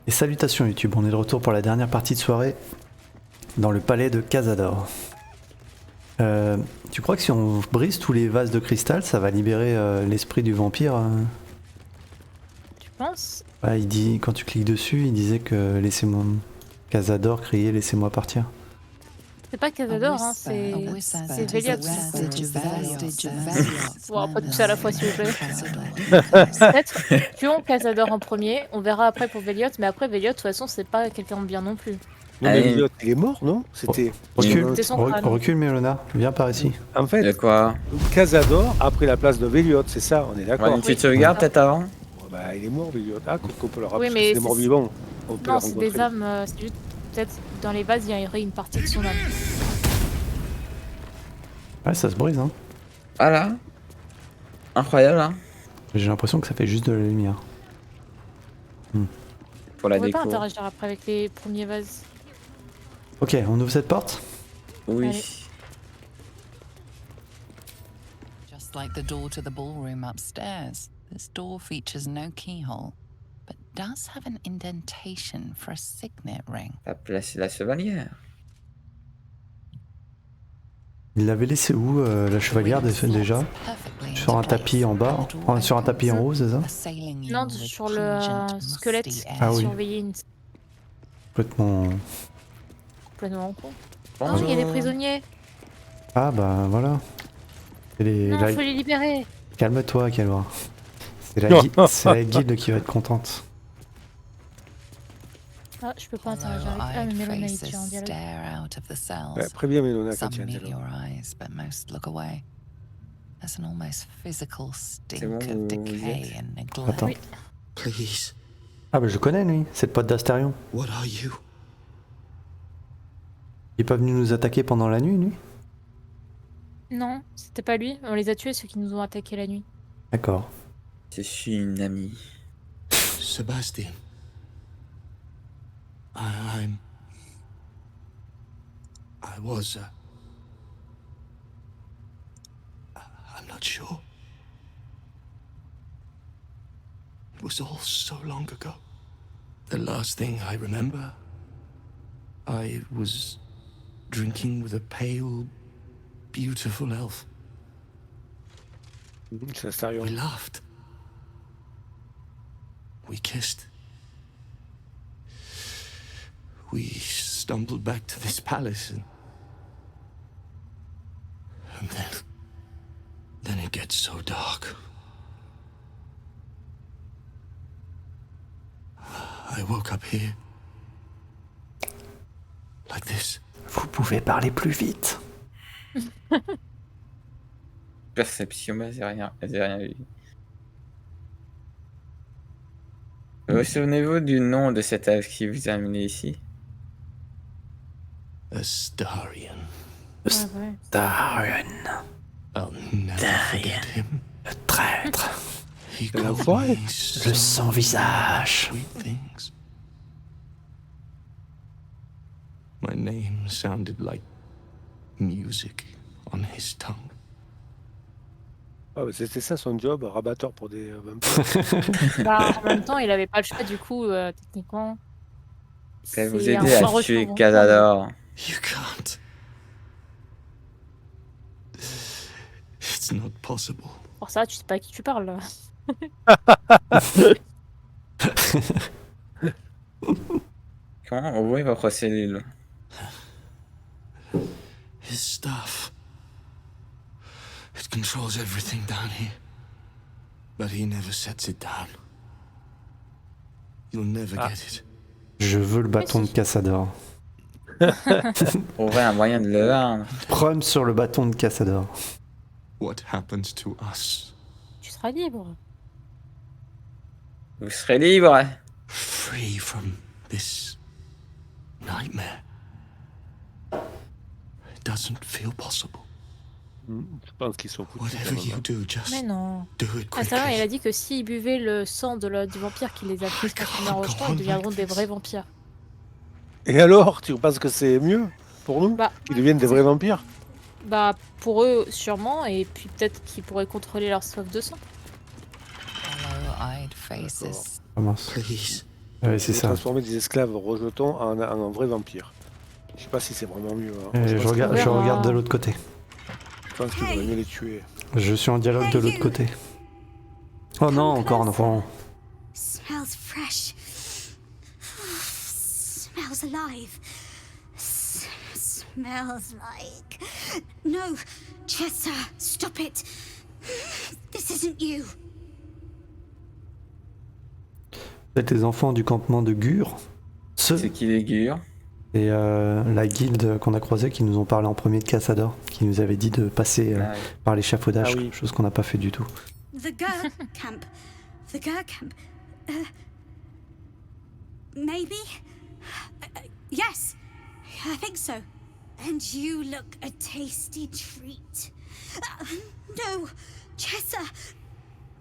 Et salutations YouTube, on est de retour pour la dernière partie de soirée dans le palais de Cazador. Tu crois que si on brise tous les vases de cristal, ça va libérer l'esprit du vampire Tu penses? Ouais, il dit, quand tu cliques dessus, il disait que laissez-moi... Cazador criait laissez-moi partir. C'est pas Cazador, hein, c'est Veliot. Bon, pas tous à la fois s'il vous plaît. Peut-être tuons Cazador en premier, on verra après pour Veliot, mais après Veliot de toute façon c'est pas quelqu'un de bien non plus. Non mais Veliot, il est mort, non? C'était... Recule, son crâne. recule Mélona, viens par ici. En fait, De quoi? Cazador a pris la place de Veliot, c'est ça, on est On d'accord. a une petite sauvegarde peut-être avant? Bah il est mort Veliot, ah qu'on peut le rappeler, Oui, mais c'est mort vivant. On peut non, le c'est rencontrer. des âmes, c'est juste peut-être dans les vases il y aurait une partie de son âme. Ouais, ça se brise, hein. Voilà. Incroyable, hein. J'ai l'impression que ça fait juste de la lumière. Pour la On peut pas déco. interagir après avec les premiers vases. Ok, on ouvre cette porte. Oui. Allez. Just like the door to the ballroom upstairs, this door features no keyhole, but does have an indentation for a signet ring. T'as placé la chevalière. Il l'avait laissé où la chevalière déjà? Sur un tapis en bas, sur un tapis en haut, c'est ça? Non, sur le squelette qui Ah oui. surveillait une Complètement... complètement con. Bon, Oh, il y a des prisonniers. Ah bah voilà. C'est les... Non, la- faut les libérer. Calme-toi, Calva. C'est la, c'est la guilde qui va être contente. Ah, je peux pas interagir avec. Ah, mais Mélona il tient en dialogue. Ouais, préviens Mélona quand Some tu as un meet dialogue. your eyes, but most look away. There's an almost physical stink bon, of vous decay êtes- and neglect. Attends. Oui. Please, Ah bah je connais lui, c'est le pote d'Astérion. what are you? Il est pas venu nous attaquer pendant la nuit, lui? Non, c'était pas lui. On les a tués ceux qui nous ont attaqués la nuit. D'accord. je suis une amie. Sebastian. I'm. I was. I'm not sure. It was all so long ago. The last thing I remember, I was drinking with a pale, beautiful elf. C'est sérieux. We laughed. We kissed. We stumbled back to this palace and then it gets so dark. I woke up here. Like this. Vous pouvez parler plus vite. Perception, bah j'ai rien vu. Vous souvenez-vous du nom de cet elfe qui vous a amené ici? Astarion. Ouais, ouais. Darian, I'll never forget him. le traître, He la called voix, me so le sans visage. sweet things. My name sounded like music on his tongue. Ah, bah, c'était ça son job, rabatteur pour des vampires. Bah, en même temps, il avait pas le choix du coup, techniquement. Je vais vous C'est aider un à tuer retour. Cazador. You can't. It's not possible. Pour ça, tu sais pas à qui tu parles. Là. Comment on ouvre votre cellule? His stuff. It controls everything down here. But he never sets it down. You'll never get it. Je veux le bâton de Cassador. Trouver un moyen de le vendre. Prône sur le bâton de Cassador. What happens to us? Tu seras libre. Vous serez libre. Free from this nightmare. It doesn't feel possible. Je pense qu'ils sont foutus. Whatever you do, just Mais non. do it Ah, ça va, il quickly. a dit que s'ils buvaient le sang du vampire qui les a pris en rejetant, ils deviendront des vrais vampires. Et alors, tu penses que c'est mieux pour nous Bah, qu'ils deviennent des vrais vampires? bah, pour eux, sûrement, et puis peut-être qu'ils pourraient contrôler leur soif de sang. Hollow-eyed faces. Commence. Please, Ouais, c'est de ça. transformer des esclaves rejetons en vrais vampires. Je sais pas si c'est vraiment mieux. Hein. Je pense regarde, que- je regarde de l'autre côté. Je pense qu'il vaudrait mieux les tuer. Je suis en dialogue de l'autre côté. Oh non, encore un enfant. Smells fresh. Smells alive. Smells like. No, Chessa, stop it. This isn't you. Vous êtes les enfants du campement de Gur. C'est qui les gures? Et la guilde qu'on a croisée qui nous ont parlé en premier de Cassador, qui nous avait dit de passer Ah oui. par l'échafaudage, Ah oui. chose qu'on n'a pas fait du tout. The Gur camp. The Gur camp. Maybe? Yes, I think so. And you look a tasty treat. No, Chessa.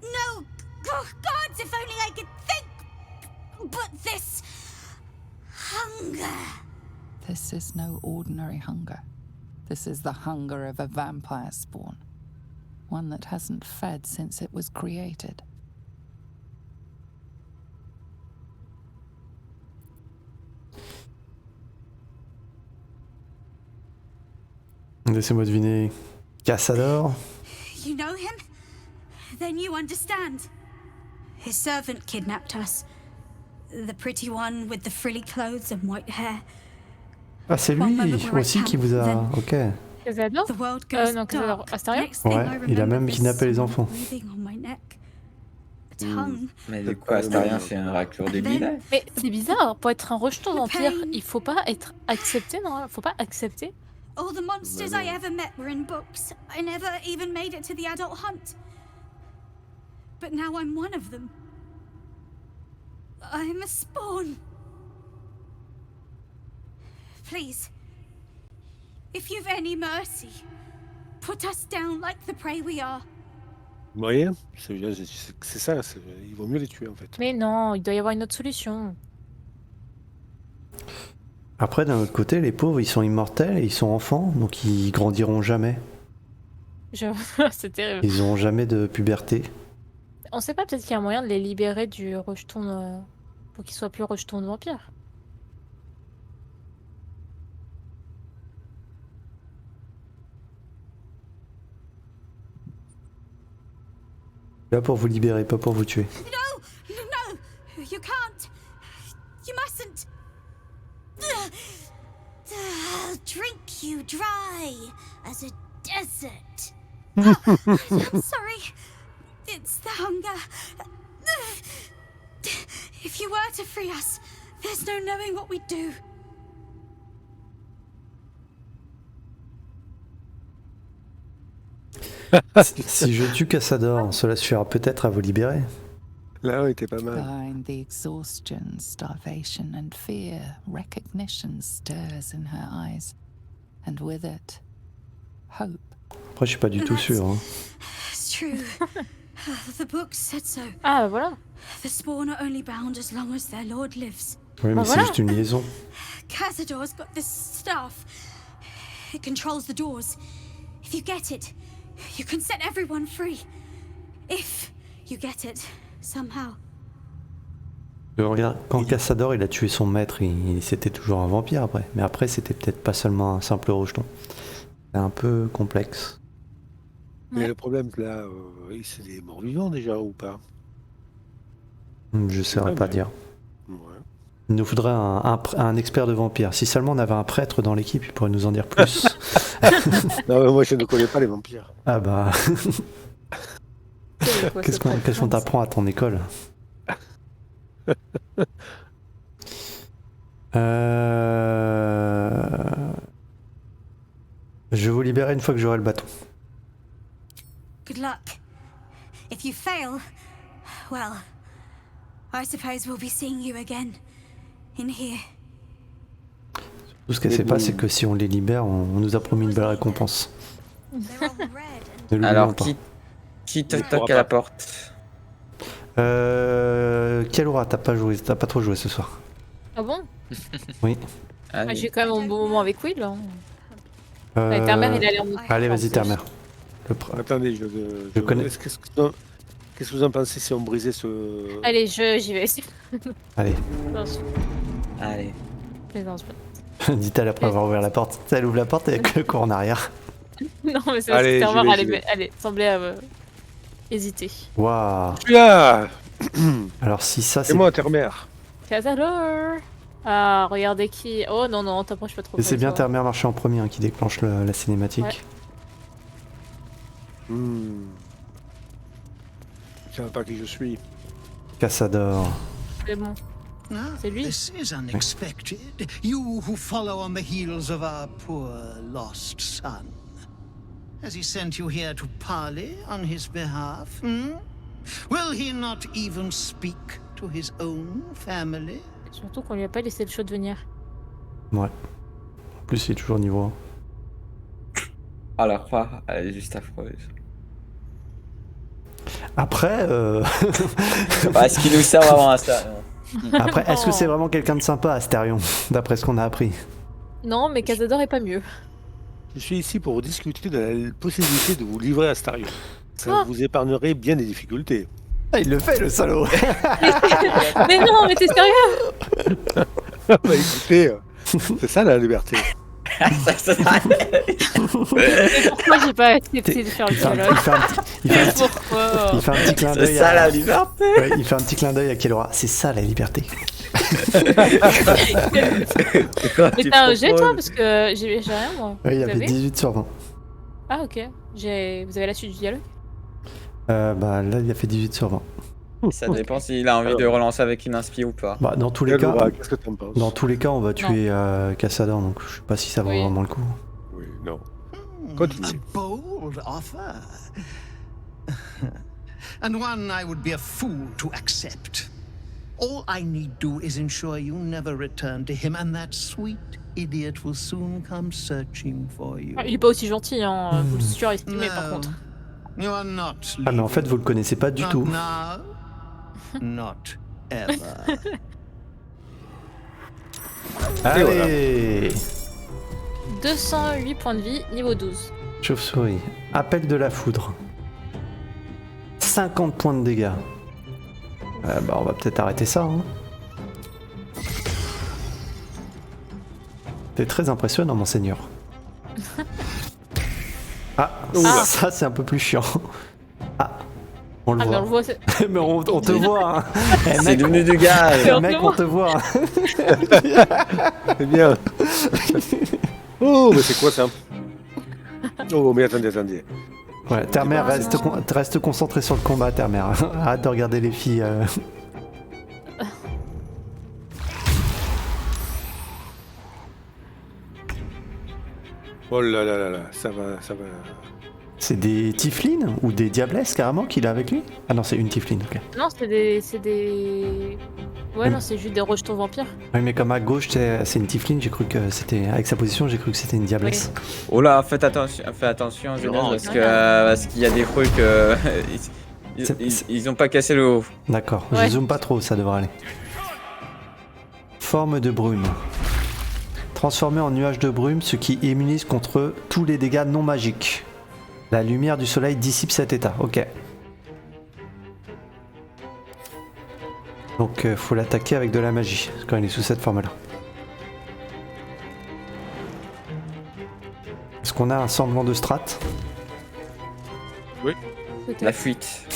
No, gods, if only I could think. But this hunger. This is no ordinary hunger. This is the hunger of a vampire spawn. One that hasn't fed since it was created. Laissez-moi deviner. Cassador. You know him? Then you understand. His servant kidnapped us. The pretty one with the frilly clothes and white hair. Ah, c'est lui aussi qui vous a. Ok. Casador? The world goes non, Casador. dark. Astaria? Next thing Ouais, I il a remember même this kidnappé les small enfants. breathing on my neck. A tongue. Mais du coup, Astarien, c'est un raclure débile. Mais c'est bizarre, pour être un rejeton The vampire, pain. il faut pas être accepté, non? Faut pas accepter. All the monsters I ever met were in books. I never even made it to the adult hunt. But now I'm one of them. I'm a spawn. Please, if you've any mercy, put us down like the prey we are. Moyen, c'est ça, il vaut mieux les tuer en fait. Mais non, il doit y avoir une autre solution. Après, d'un autre côté, les pauvres, ils sont immortels et ils sont enfants, donc ils grandiront jamais. C'est terrible. Ils auront jamais de puberté. On sait pas, peut-être qu'il y a un moyen de les libérer du rejeton pour qu'ils soient plus rejetons de vampires. Là pour vous libérer, pas pour vous tuer. No, you can't. You mustn't. I'll drink you dry as a desert. I'm sorry. It's the hunger. If you were to free us, there's no knowing what we'd do. Si je tue Cassador, cela suffira peut-être à vous libérer. Là, ouais, était pas mal. Behind the exhaustion, starvation, and fear, recognition stirs in her eyes. And with it, hope. Après, je suis pas du tout sûr. Hein. It's true. The book said so. Ah, voilà. The spawn are only bound as long as their lord lives. Oui, mais Bah c'est voilà. juste une liaison. Cazador's got this staff. It controls the doors. If you get it, you can set everyone free. If you get it, somehow. Regarde, quand Cassador il a tué son maître, c'était toujours un vampire après. Mais après, c'était peut-être pas seulement un simple rejeton. C'est un peu complexe. Mais le problème là, c'est des morts vivants déjà ou pas? Je saurais Ouais, pas mais- dire. Ouais. Il nous faudrait un expert de vampire. Si seulement on avait un prêtre dans l'équipe, il pourrait nous en dire plus. Non, mais moi je ne connais pas les vampires. Ah bah, C'est quoi, qu'est-ce ce qu'on prénom, t'apprend à ton école? Je vais vous libérer une fois que j'aurai le bâton. Good luck. If you fail, well, I suppose we'll be seeing you again. In here. Tout ce qu'elle sait pas, c'est que si on les libère, on nous a promis une belle récompense. They're all red. Ne l'oublions Alors, pas. qui te Il toque pourra à la pas. porte? Kalura, t'as pas trop joué ce soir. Ah bon? Oui. Ah, Allez. j'ai quand même un bon moment avec Will. Hein. Euh, Ouais, ta mère, il a l'air de... Allez, vas-y, ta mère. Le pr- Attendez, Je connais. Est-ce que... non. Qu'est-ce que vous en pensez si on brisait ce... Allez, j'y vais. Allez, Non, je Allez. plaisante, je dit-elle après avoir ouvert la porte. Elle ouvre la porte et avec le cours en arrière. Non, mais c'est Allez, parce que j'y vais, j'y Termar, elle semblait hésiter. Waouh. Je suis là. Alors si ça C'est c'est... moi, Terre-Mère. Casador. Ah, regardez qui. Oh non, non, t'approches pas trop. C'est bien toi. Termer marché en premier hein, qui déclenche la cinématique. Ouais. Je ne sais pas qui je suis. Cassador. C'est bon. Ah, C'est lui. this is unexpected. You who follow on the heels of our poor lost son. Has he sent you here to parley on his behalf? Will he not even speak to his own family? Surtout qu'on lui a pas laissé le choix de venir. Ouais. En plus il est toujours niveau 1. Ah, la croix, elle est juste affreuse. Après, Bah, est-ce qu'il nous sert vraiment à ça? Non. après est-ce que c'est vraiment quelqu'un de sympa Astérion, d'après ce qu'on a appris? Non, mais Casador est pas mieux. Je suis ici pour discuter de la possibilité de vous livrer à Starion. Ça Ah. vous épargnerait bien des difficultés. Ah, il le fait le salaud. Mais non, mais t'es sérieux? Bah écoutez, c'est ça la liberté. Mais pourquoi j'ai pas accepté de faire le dialogue? Il Pourquoi? fait un petit clin C'est d'œil ça la à... liberté. Ouais, il fait un petit clin d'œil à Kelora. C'est ça la liberté. C'est quoi Mais tu t'as un jet toi? proposes? Parce que j'ai rien moi. Oui, il y Vous avait avez 18 sur 20. Ah ok. Vous avez la suite du dialogue? Bah là il a fait 18 sur 20. Ça dépend s'il a envie de relancer avec une inspi ou pas. Bah dans tous les cas, Kelora, qu'est-ce que t'en penses? dans tous les cas on va tuer Cassador donc je sais pas si ça vaut Oui. vraiment le coup. Oui, non. A Continue. bold offer. And one I would be a fool to accept. All I need do is ensure you never return to him, and that sweet idiot will soon come searching for you. Ah, il est pas aussi gentil, hein. Vous le surestimez par contre. You are not. Ah mais en fait vous le connaissez pas du Not tout. now, not ever. Allez 208 points de vie, niveau 12. Chauve-souris. Appel de la foudre. 50 points de dégâts. Bah on va peut-être arrêter ça. Hein. T'es très impressionnant monseigneur. Ah, Ah. ça c'est un peu plus chiant. Ah, on le Ah mais voit. on le voit, c'est... Mais on te voit. Hein. Eh, C'est mec, devenu du gaz. on- mec, on te voit. Hein. C'est bien. Oh, mais c'est quoi ça? Oh, mais attendez. Ouais, Termer, reste concentré sur le combat, Termer. Arrête de regarder les filles. Oh là là là là, ça va. C'est des Tiflins ou des Diablesses carrément qu'il a avec lui? Ah non, c'est une Tifline, ok. Non, c'est des... Ouais, non, c'est juste des rejetons vampires. Oui, mais comme à gauche, c'est une Tifline, j'ai cru que c'était. Avec sa position, j'ai cru que c'était une Diablesse. Oh là, fais attention, Julien, Non, parce qu'il y a des trucs. Ils ont pas cassé le haut. D'accord, Ouais. je zoome pas trop, ça devrait aller. Forme de brume. Transformé en nuage de brume, ce qui immunise contre tous les dégâts non magiques. La lumière du soleil dissipe cet état, ok. Donc faut l'attaquer avec de la magie, quand il est sous cette forme-là. Est-ce qu'on a un semblant de strat? Peut-être. La fuite.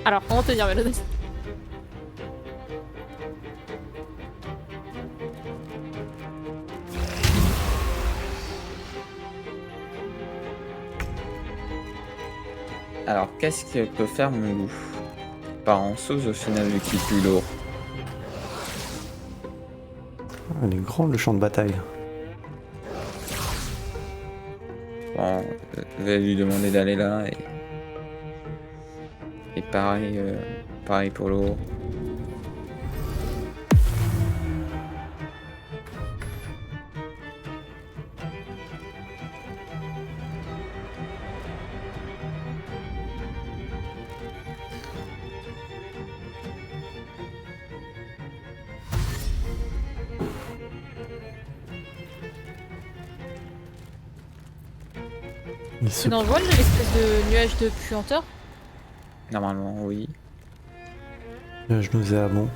Alors, comment te dire, Mélodie? Alors, qu'est-ce que peut faire mon loup? Pas en sauce au final vu qu'il est plus lourd. Il est grand le champ de bataille. Bon, je vais lui demander d'aller là et pareil pour l'eau. Il se... C'est dangereux l'espèce de nuage de puanteur. Normalement, oui. Je nous ai à bon.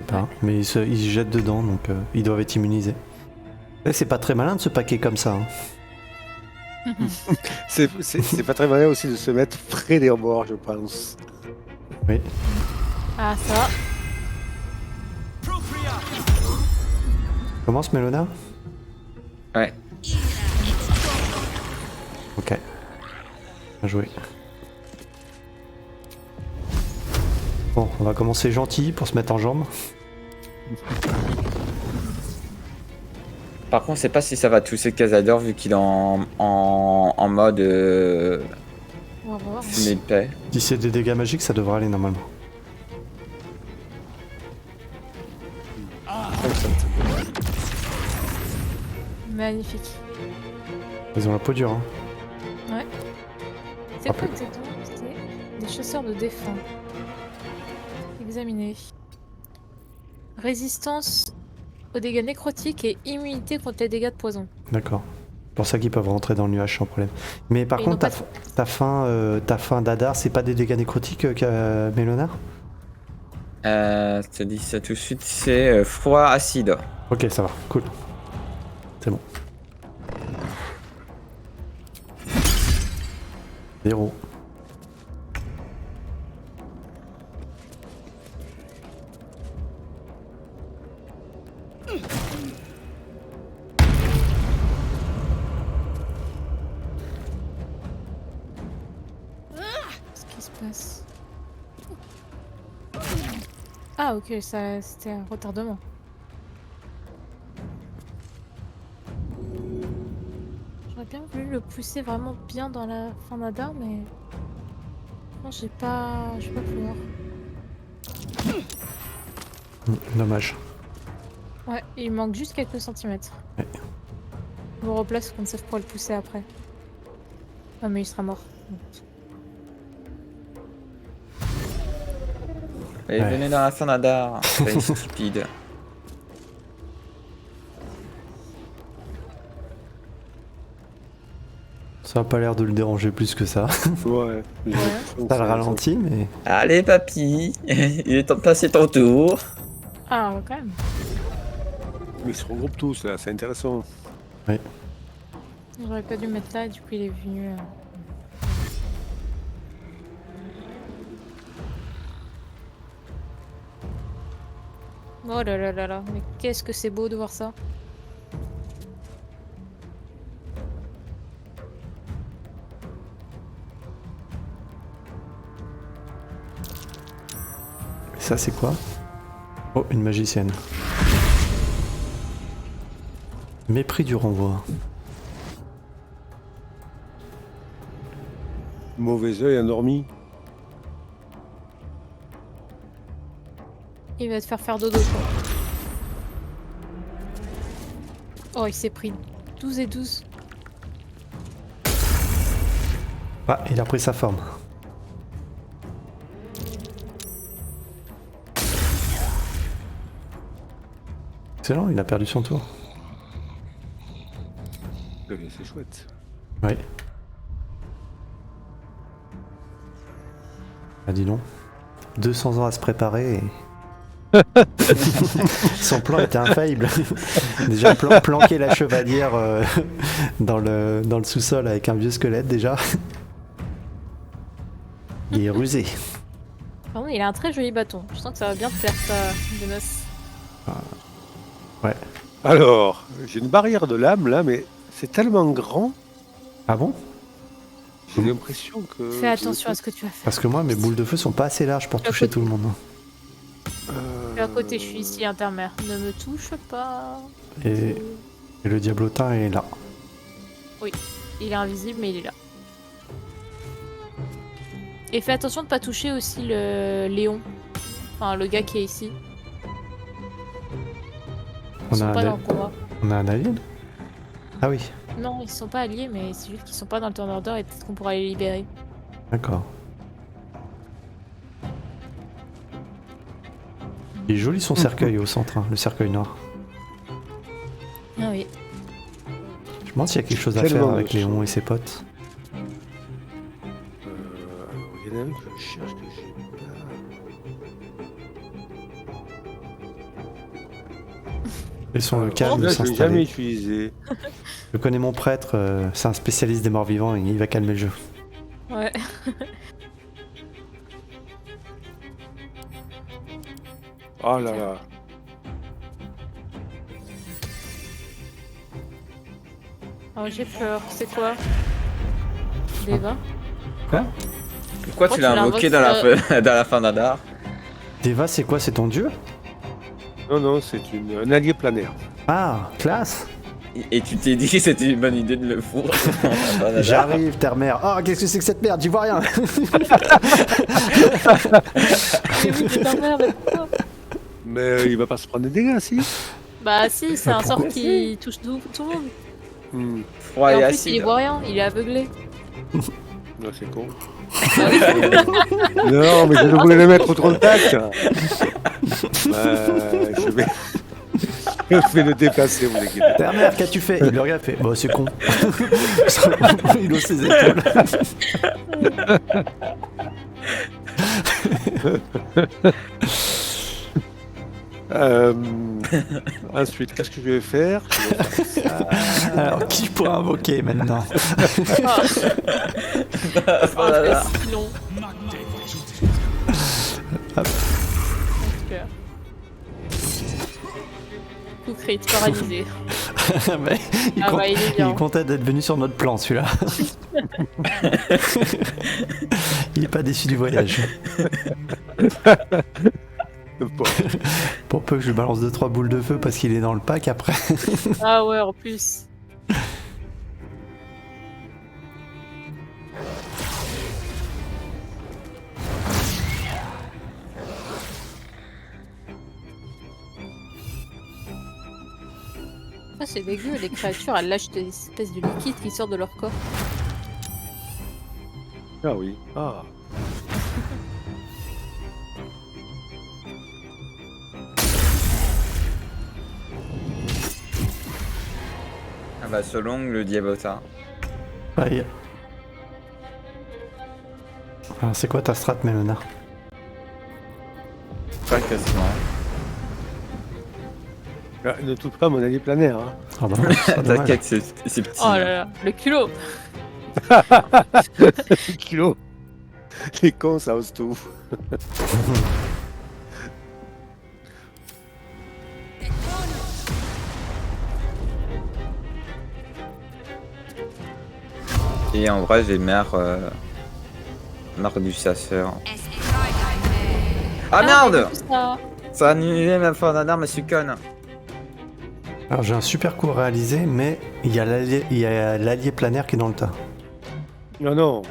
Je sais pas, mais ils se jettent dedans, donc ils doivent être immunisés. Et c'est pas très malin de se paquer comme ça. Hein. C'est pas très malin aussi de se mettre près des bords, je pense. Oui. Ah, ça va. Commence, Mélona? Ouais. Ok. Bien joué. Bon, on va commencer gentil pour se mettre en jambe. Par contre, je sais pas si ça va toucher Cazador vu qu'il est en mode On va voir. fumée de paix. Si c'est des dégâts magiques, ça devrait aller normalement. Magnifique. Ils ont la peau dure, hein. Ouais. C'est quoi exactement? C'était des chasseurs de défunts. Examiner. Résistance aux dégâts nécrotiques et immunité contre les dégâts de poison. D'accord. C'est pour ça qu'ils peuvent rentrer dans le nuage sans problème. Mais par Et contre, ils n'ont ta fin d'Adar, c'est pas des dégâts nécrotiques qu'a Mélona? Je te dis ça tout de suite, c'est froid acide. Ok, ça va, cool. C'est bon. 0. Qu'est-ce qui se passe? Ah ok, ça c'était un retardement. J'aurais bien voulu le pousser vraiment bien dans la fin d'Adar, mais non, j'ai pas pouvoir. Dommage. Ouais, il manque juste quelques centimètres. Ouais. Je vous replace comme ça je pourrai le pousser après. Ah mais il sera mort. Et Ouais. venez dans la Sanada, c'est stupide. Ça a pas l'air de le déranger plus que ça. Ouais. Ça le ralentit, mais... Allez papy, il est temps de passer ton tour. Ah ouais, quand même. Mais ils se regroupent tous là, c'est intéressant. J'aurais pas dû mettre là, du coup il est venu. Oh là là là là, mais qu'est-ce que c'est beau de voir ça. Ça, c'est quoi? Oh, une magicienne. Mépris du renvoi. Mauvais œil endormi. Il va te faire dodo quoi. Oh, il s'est pris 12 et 12. Ah, il a pris sa forme. Excellent, il a perdu son tour. C'est chouette. Oui. Ah, dis donc. 200 ans à se préparer et... Son plan était infaillible. Déjà planquer la chevalière dans le sous-sol avec un vieux squelette déjà. Il est rusé. Par contre, il a un très joli bâton. Je sens que ça va bien te plaire ça, Jonas. Ouais. Alors, j'ai une barrière de lame là, mais c'est tellement grand, Ah bon? j'ai l'impression que... Fais attention à ce que tu vas faire. Parce que moi mes boules de feu sont pas assez larges pour toucher tout le monde. Je suis à côté, je suis ici, intermère. Ne me touche pas. Et le diablotin est là. Il est invisible, mais il est là. Et fais attention de pas toucher aussi le Léon. Enfin, le gars qui est ici. Ils sont pas dans le combat. On a un alien? Ah oui, Non, ils sont pas alliés, mais c'est juste qu'ils sont pas dans le turn order et peut-être qu'on pourra les libérer. d'accord. Il est joli son cercueil au centre, hein, le cercueil noir. Ah oui. Je demande s'il y a quelque chose à Tellement faire avec moche. Léon et ses potes. Alors, il y en a un que je cherche que j'ai Laissons le pas. calme de Là, je l'ai jamais s'installer. utilisé. Je connais mon prêtre, c'est un spécialiste des morts vivants, et il va calmer le jeu. Ouais. Oh là là. Oh, j'ai peur. C'est quoi? Deva? Pourquoi tu l'as invoqué dans dans la fin d'Adar? Deva, c'est quoi? C'est ton dieu? Non, non, c'est un allié planaire. Ah, classe! Et tu t'es dit que c'était une bonne idée de le fourrer. J'arrive, terre-mère. Oh, qu'est-ce que c'est que cette merde? J'y vois rien! Mais oui, c'est ta mère, mais pourquoi? Mais il va pas se prendre des dégâts, si. Bah si, c'est un sort pourquoi qui touche tout le monde. Hmm. Froid Et et en plus, il y acide. voit rien, il est aveuglé. Non, c'est con. Non, mais je voulais le mettre au contact. Je vais le déplacer, vous inquiétez pas. Terre-mère, qu'as-tu fait? Il le regarde, fait. Bah, c'est con. Il hausse ses épaules. Ensuite, qu'est-ce que je vais faire? Alors, qui je pourrais invoquer maintenant? Voilà. Sinon. Hop. Super. Coup crit, paralysé. Mais il, Ah bah, il est il bien. est content d'être venu sur notre plan, celui-là. Il est pas déçu du voyage. Bon. Pour peu que je lui balance 2-3 boules de feu parce qu'il est dans le pack après. Ah ouais, en plus. Ah, c'est dégueu, les créatures, elles lâchent des espèces de liquides qui sortent de leur corps. Ah oui. Ah. Ah bah selon le Diabota. Aïe. Alors, c'est quoi ta strat, Melona? Pas quasiment. Ah, ne touche pas mon allié planaire. Hein. Ah bah, c'est pas dommage. T'inquiète, c'est petit. Oh là là, le culot. Kilo. Les cons, ça ose tout. Et en vrai, j'ai marre du chasseur. Ah merde! mais tout ça. Ça a annulé ma fin d'Adar, mais je suis conne. Alors, j'ai un super coup réalisé, mais il y a l'allié planaire qui est dans le tas. Non, non.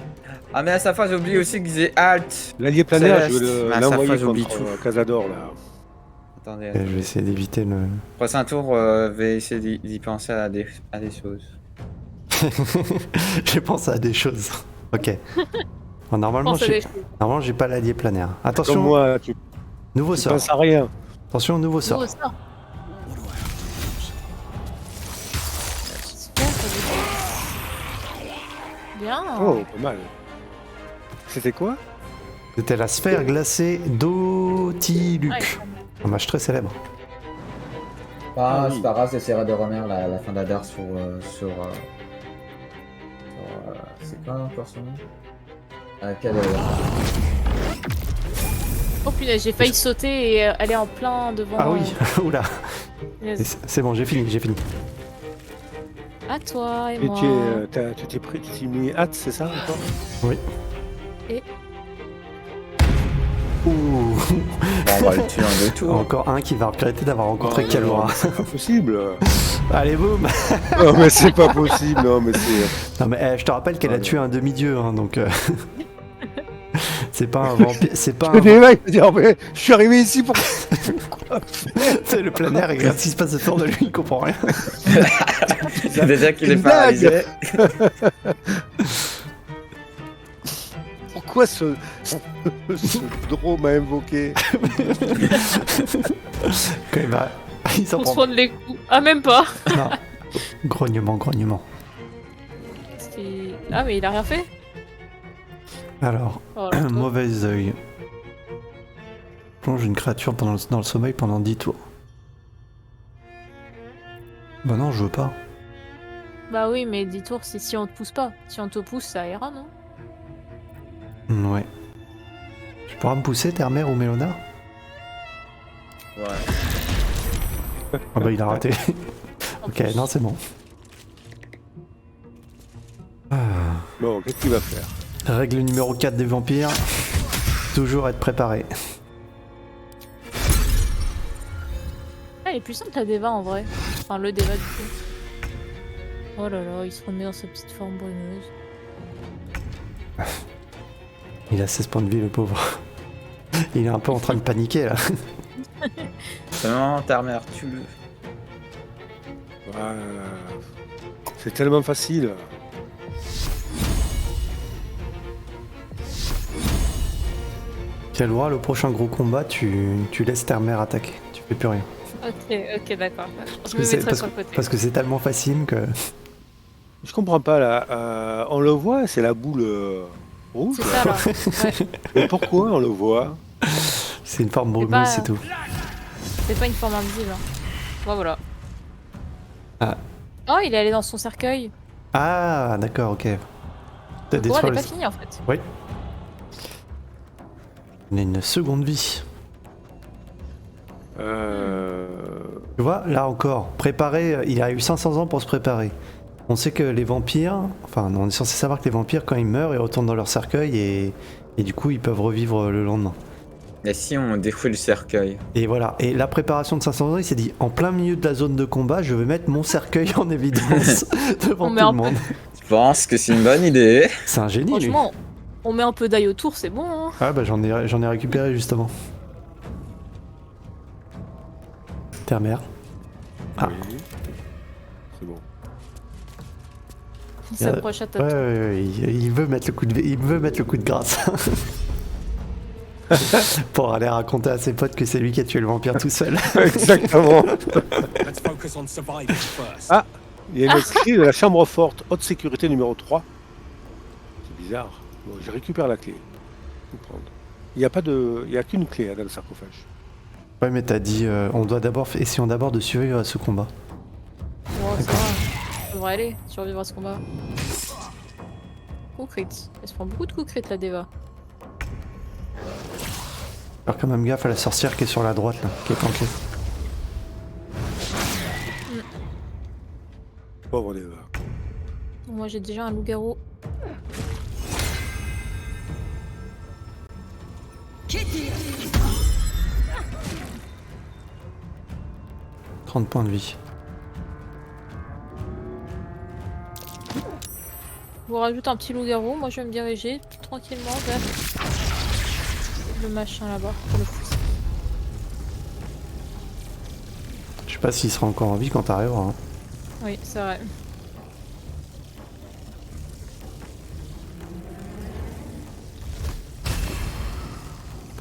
Ah mais à sa fois, j'ai oublié aussi qu'ils aient halt. L'allié planaire, je Céleste. veux Ah, ça l'envoyer fait, j'oublie contre tout. Casador, là. Attendez, Et je vais essayer d'éviter le... prochain tour, je vais essayer d'y penser à des choses. J'ai pensé à des choses. Ok. Bon, normalement, Pense à des choses. normalement, j'ai pas l'allié planaire. Attention, Comme moi, tu nouveau sort. penses à rien. Attention, nouveau sort. Nouveau sort. Super, ça défend. Bien. Oh, pas mal. C'était quoi? C'était la sphère glacée d'Otiluc. Ouais, Un match très célèbre. Ah, oui. c'est pas grave, j'essaierai de remettre la fin d'Adar sur c'est quoi encore son nom? Oh punaise, j'ai failli sauter et aller en plein devant. Ah oui, oula. Punaise. C'est bon, j'ai fini. À toi et Et moi. tu t'es pris, tu t'es mis hâte, c'est ça encore? Oui. Et Ouh. Bon, on va le tuer en deux tours. Encore un qui va regretter d'avoir rencontré Oh, Kalora. non, c'est pas possible. Allez, boum. Non, mais c'est pas possible. Non, mais c'est. Non mais je te rappelle qu'elle a tué un demi-dieu, hein, donc... c'est pas un vampire, c'est pas Je un... des mecs, dire, mais je suis arrivé ici pour. C'est le planaire, il regarde ce qui se passe autour de lui, il comprend rien. Déjà qu'il est Une blague. paralysé. Pourquoi ce drôme m'a invoqué? Quand il va... Il s'en pour prend... se prendre les coups. Ah, même pas. Non. Grognement. Ah, mais il a rien fait. Alors, Oh, là, mauvais œil. Plonge une créature dans le sommeil pendant 10 tours. Bah non, je veux pas. Bah oui, mais 10 tours, c'est si on te pousse pas. Si on te pousse, ça ira, non? Ouais. Tu pourras me pousser, Termer ou Mélona? Ouais. Ah bah il a raté. En Ok, plus. non c'est bon. Bon, qu'est-ce qu'il va faire? Règle numéro 4 des vampires. Toujours être préparé. Ah, elle est puissante la Deva en vrai. Enfin, le Deva du coup. Oh là là, il se remet dans sa petite forme bruneuse. Il a 16 points de vie, le pauvre. Il est un peu en train de paniquer là. Non, Termer, tue-le. Ouais. C'est tellement facile. Quel le prochain gros combat, tu laisses Termer attaquer. Tu fais plus rien. Ok, d'accord. Je que me c'est- mettrai sur le côté. Parce que c'est tellement facile que. Je comprends pas là. On le voit, c'est la boule rouge. C'est ça là. Ouais. Mais pourquoi on le voit? C'est une forme brumeuse, pas- c'est tout. C'est pas une forme invisible. Hein. Bon, voilà. Ah. Oh, il est allé dans son cercueil. Ah, d'accord, ok. T'as Le des combat trolls. n'est pas fini en fait. Oui. Il a une seconde vie. Tu vois, là encore, préparer, il a eu 500 ans pour se préparer. On sait que les vampires, enfin, on est censé savoir que les vampires, quand ils meurent, ils retournent dans leur cercueil et du coup, ils peuvent revivre le lendemain. Et si on détruit le cercueil? Et voilà. Et la préparation de 500 ans, il s'est dit, en plein milieu de la zone de combat, je vais mettre mon cercueil en évidence devant On tout met le un monde. Je pense que c'est une bonne idée. C'est un génie, lui. Franchement, on met un peu d'ail autour, c'est bon. Hein. Ah bah j'en ai récupéré justement. Termer. Ah. Oui. C'est bon. Il s'approche à ta Ouais, il veut mettre le coup de grâce. Pour aller raconter à ses potes que c'est lui qui a tué le vampire tout seul. Exactement. Let's focus on surviving first. Ah, il y a une inscrit de la chambre forte, haute sécurité numéro 3. C'est bizarre. Bon, je récupère la clé. Faut prendre. Il n'y a qu'une clé dans le sarcophage. Ouais mais t'as dit on doit d'abord essayons d'abord de survivre à ce combat. Oh, ça va. Ça devrait aller, survivre à ce combat. Coup crit. Elle se prend beaucoup de coups crit la Deva. Alors quand même gaffe à la sorcière qui est sur la droite là, qui est planquée. Pauvre Deva. Moi j'ai déjà un loup-garou. Kitty! 30 points de vie. Je vous rajoute un petit loup-garou. Moi je vais me diriger tranquillement vers le machin là-bas pour le pousser. Je sais pas s'il sera encore en vie quand t'arriveras. Hein. Oui, c'est vrai.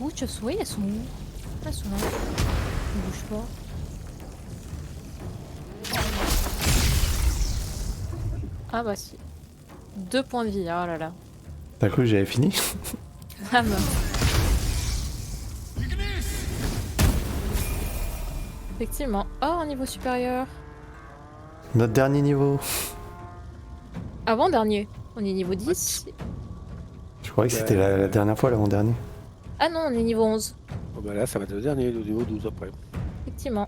Ouh, tu as souris, elles sont où? Elles sont là. Elles bougent pas. Ah bah si. 2 points de vie, oh là là. T'as cru que j'avais fini? Ah bah. Effectivement. Oh, un niveau supérieur. Notre dernier niveau. Avant-dernier. On est niveau 10. Je croyais que c'était la dernière fois l'avant-dernier. Ah non, on est niveau 11. Oh, bah là, ça va être le dernier, le niveau 12 après. Effectivement.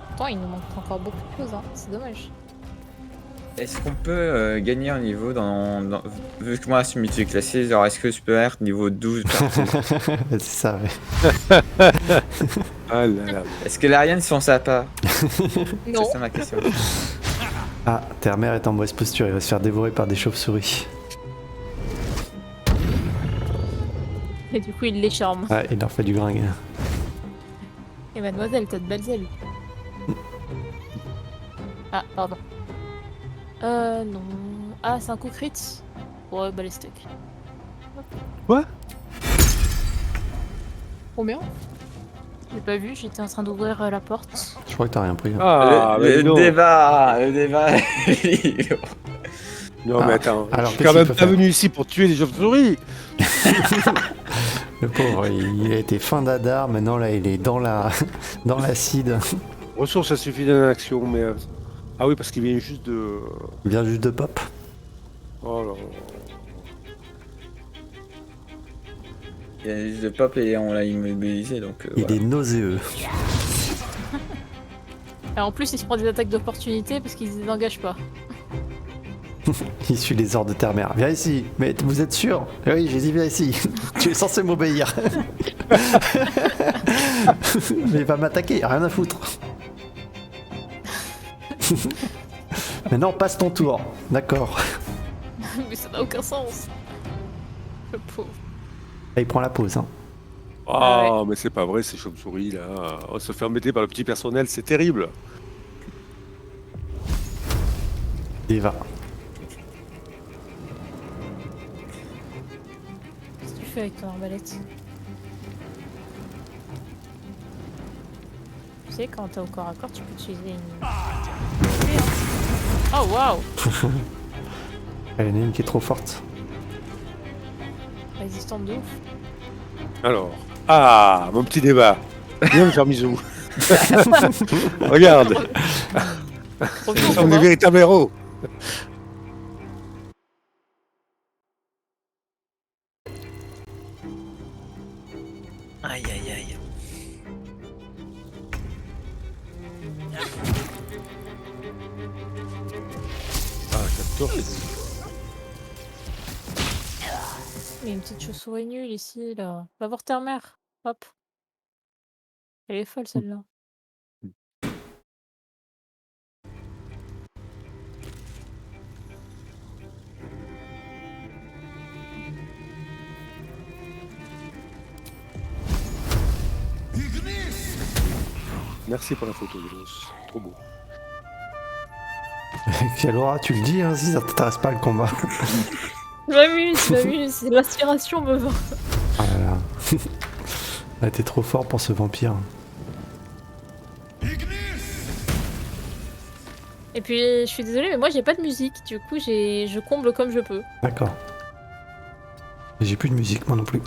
Pourtant, il nous manque encore beaucoup de choses, hein. C'est dommage. Est-ce qu'on peut gagner un niveau vu que moi je suis multiclassé, genre est-ce que je peux être niveau 12 C'est ça, ouais. Ah là là. Est-ce que l'Ariane sont sympas? Non. C'est ça ma question. Ah, Termer est en mauvaise posture, il va se faire dévorer par des chauves-souris. Et du coup, il les charme. Ouais, il leur fait du gringue. Et mademoiselle, t'as de belles ailes. Ah, pardon. Non. Ah, c'est un coup crit. Ouais, bah les steaks. Quoi? Combien? J'ai pas vu, j'étais en train d'ouvrir la porte. Je crois que t'as rien pris. Ah, mais dis le donc. débat, le débat. Non, mais attends, alors, je suis qu'est-ce quand qu'il même peut pas faire venu ici pour tuer des chauves-souris. Le pauvre, il a été fin d'Adar, maintenant là il est dans la dans l'acide. Ressources, ça suffit d'une action, mais... Ah oui, parce qu'il vient juste de... Il vient juste de pop. Oh là là. Il y a juste de pop et on l'a immobilisé donc. Il Voilà. est nauséeux. Et en plus, il se prend des attaques d'opportunité parce qu'il se désengage pas. Il suit les ordres de ta mère. Viens ici. Mais vous êtes sûr? Oui, j'ai dit viens ici. Tu es censé m'obéir. Mais il va m'attaquer, rien à foutre. Maintenant, passe ton tour. D'accord. Mais ça n'a aucun sens. Le pauvre. Et il prend la pause. Hein. Ah, mais c'est pas vrai, ces chauves-souris, là. On se fait embêter par le petit personnel, c'est terrible. Il va. Qu'est-ce que tu fais avec ton arbalète? Tu sais, quand t'es au corps à corps, tu peux utiliser une... Oh waouh! Il y en a une qui est trop forte. Résistante de ouf. Alors... Ah, mon petit débat. Viens me faire bisou. Regarde, Trop bien, nous sommes des véritables héros. Aïe aïe aïe. Ah, j'adore ces... Il y a une petite chauve-souris nulle ici, là. Va voir ta mère. Hop. Elle est folle, celle-là. Merci pour la photo, Delos. Trop beau. Quelle aura, tu le dis, hein, si ça t'intéresse pas le combat. Je m'amuse. L'inspiration me va. Ah là là. Ah, t'es trop fort pour ce vampire. Et puis, je suis désolée, mais moi, j'ai pas de musique. Du coup, je comble comme je peux. D'accord. J'ai plus de musique, moi non plus.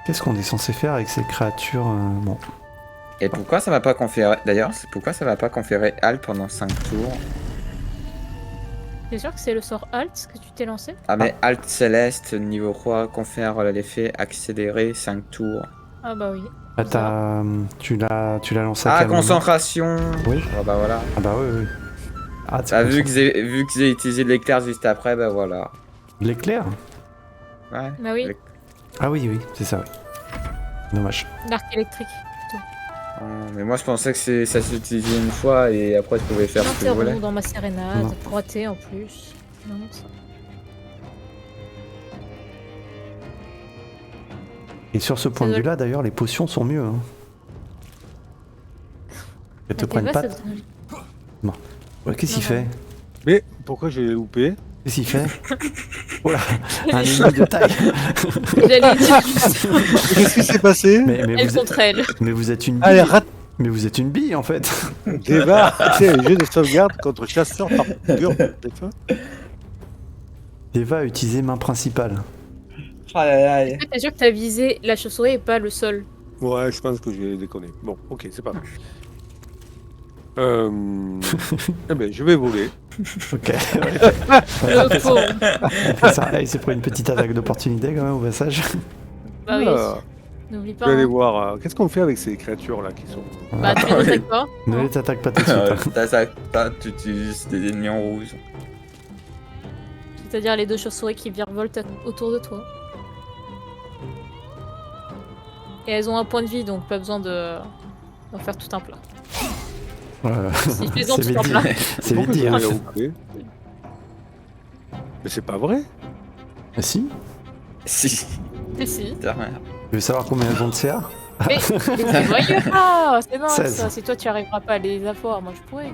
Qu'est-ce qu'on est censé faire avec ces créatures bon. Et pourquoi ça va pas conférer. D'ailleurs, c'est pourquoi ça va pas conférer Alt pendant 5 tours? T'es sûr que c'est le sort Alt que tu t'es lancé? Ah, mais Alt Céleste, niveau 3, confère l'effet accéléré 5 tours. Ah bah oui. Ah, tu l'as lancé à Ah, quel moment? concentration! Oui. Ah, bah voilà. Ah bah oui, oui. Ah, Bah, vu que j'ai utilisé l'éclair juste après, bah voilà. L'éclair? Ouais. Bah oui, Ah oui, oui, c'est ça, oui. Dommage. l'arc électrique. Ah, mais moi je pensais que ça s'utilisait une fois et après tu pouvais faire ce que tu voulais. Interrompt dans ma sérénade, Non. proité en plus. Non, ça. Et sur ce point de doit- vue-là, d'ailleurs, les potions sont mieux. Hein. Elles te Mais prennent t'es pas. ça doit- Ouais, qu'est-ce qu'il Non, fait? Mais pourquoi j'ai loupé? Qu'est-ce qu'il fait? Oh là, un ennemi de taille. J'allais dire, Qu'est-ce qui s'est passé? elle contre elle. Mais vous êtes une Allez, bille. rate Mais vous êtes une bille en fait. débat. C'est un jeu de sauvegarde contre chasseur par pur défunt. Eva a utilisé main principale. T'es sûr que t'as visé la chauve-souris et pas le sol? Ouais, je pense que je vais déconner. Bon, ok, c'est pas grave. Eh ben, je vais voler. Ok. Le pauvre. C'est ça. Là, il s'est pris une petite attaque d'opportunité quand même au passage. Bah oui, Ah, n'oublie je pas. vais aller Hein. voir. Qu'est-ce qu'on fait avec ces créatures là qui sont. Bah tu les attaques pas. Ne les attaque pas tout de suite. hein. Tu utilises des ennemis en rouge. C'est-à-dire les deux chauves-souris qui virevoltent autour de toi. Et elles ont un point de vie, donc pas besoin d'en faire tout un plat. Voilà. Si je les en C'est tout vite un dit. plat. C'est vite Pourquoi dit. je Hein. vais louper Mais c'est pas vrai. Ah, si. Si. Mais si. Putain, merde. Tu veux savoir combien elles ont de CA? Mais c'est voyeux pas. C'est dingue 16. ça. Si toi tu arriveras pas à les avoir, moi je pourrais.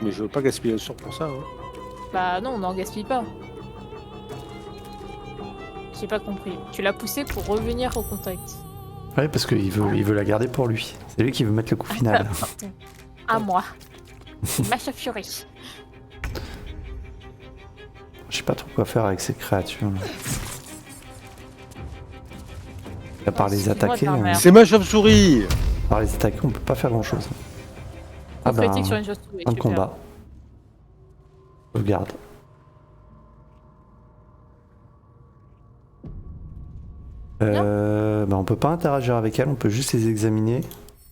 Mais je veux pas gaspiller un sort pour ça. Hein. Bah non, on n'en gaspille pas. J'ai pas compris. Tu l'as poussé pour revenir au contact. Ouais, parce qu'il veut la garder pour lui. C'est lui qui veut mettre le coup final. À moi. Masha Fury. Je sais pas trop quoi faire avec ces créatures. À part les Excuse-moi, attaquer, ta mère. C'est ma chauve-souris. à part les attaquer, on peut pas faire grand chose. On critique sur une chauve-souris. un super. combat. Sauvegarde. Bah on peut pas interagir avec elles, on peut juste les examiner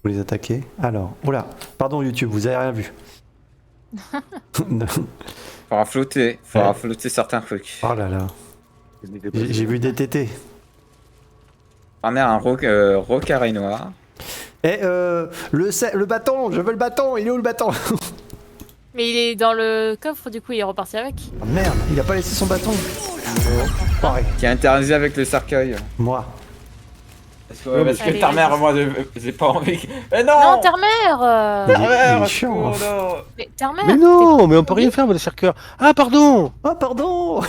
ou les attaquer. Alors, oula, pardon YouTube, vous avez rien vu. Faudra flotter certains trucs. Oh là là, j'ai vu des tétés. Ma mère a un roc carré noir. Eh le bâton, je veux le bâton, il est où le bâton? Mais il est dans le coffre, du coup, il est reparti avec. Oh, merde, il a pas laissé son bâton. Pareil, Qui interagit avec le cercueil. moi. Parce que Allez, ta mère, vas-y. moi, j'ai pas envie. Mais non, Non, terre-mère Il est Ta chiant, mère, hein. au secours, non. Mais terre-mère Mais non, mais on peut rien faire, le cercueil. Ah, pardon. Oh pardon.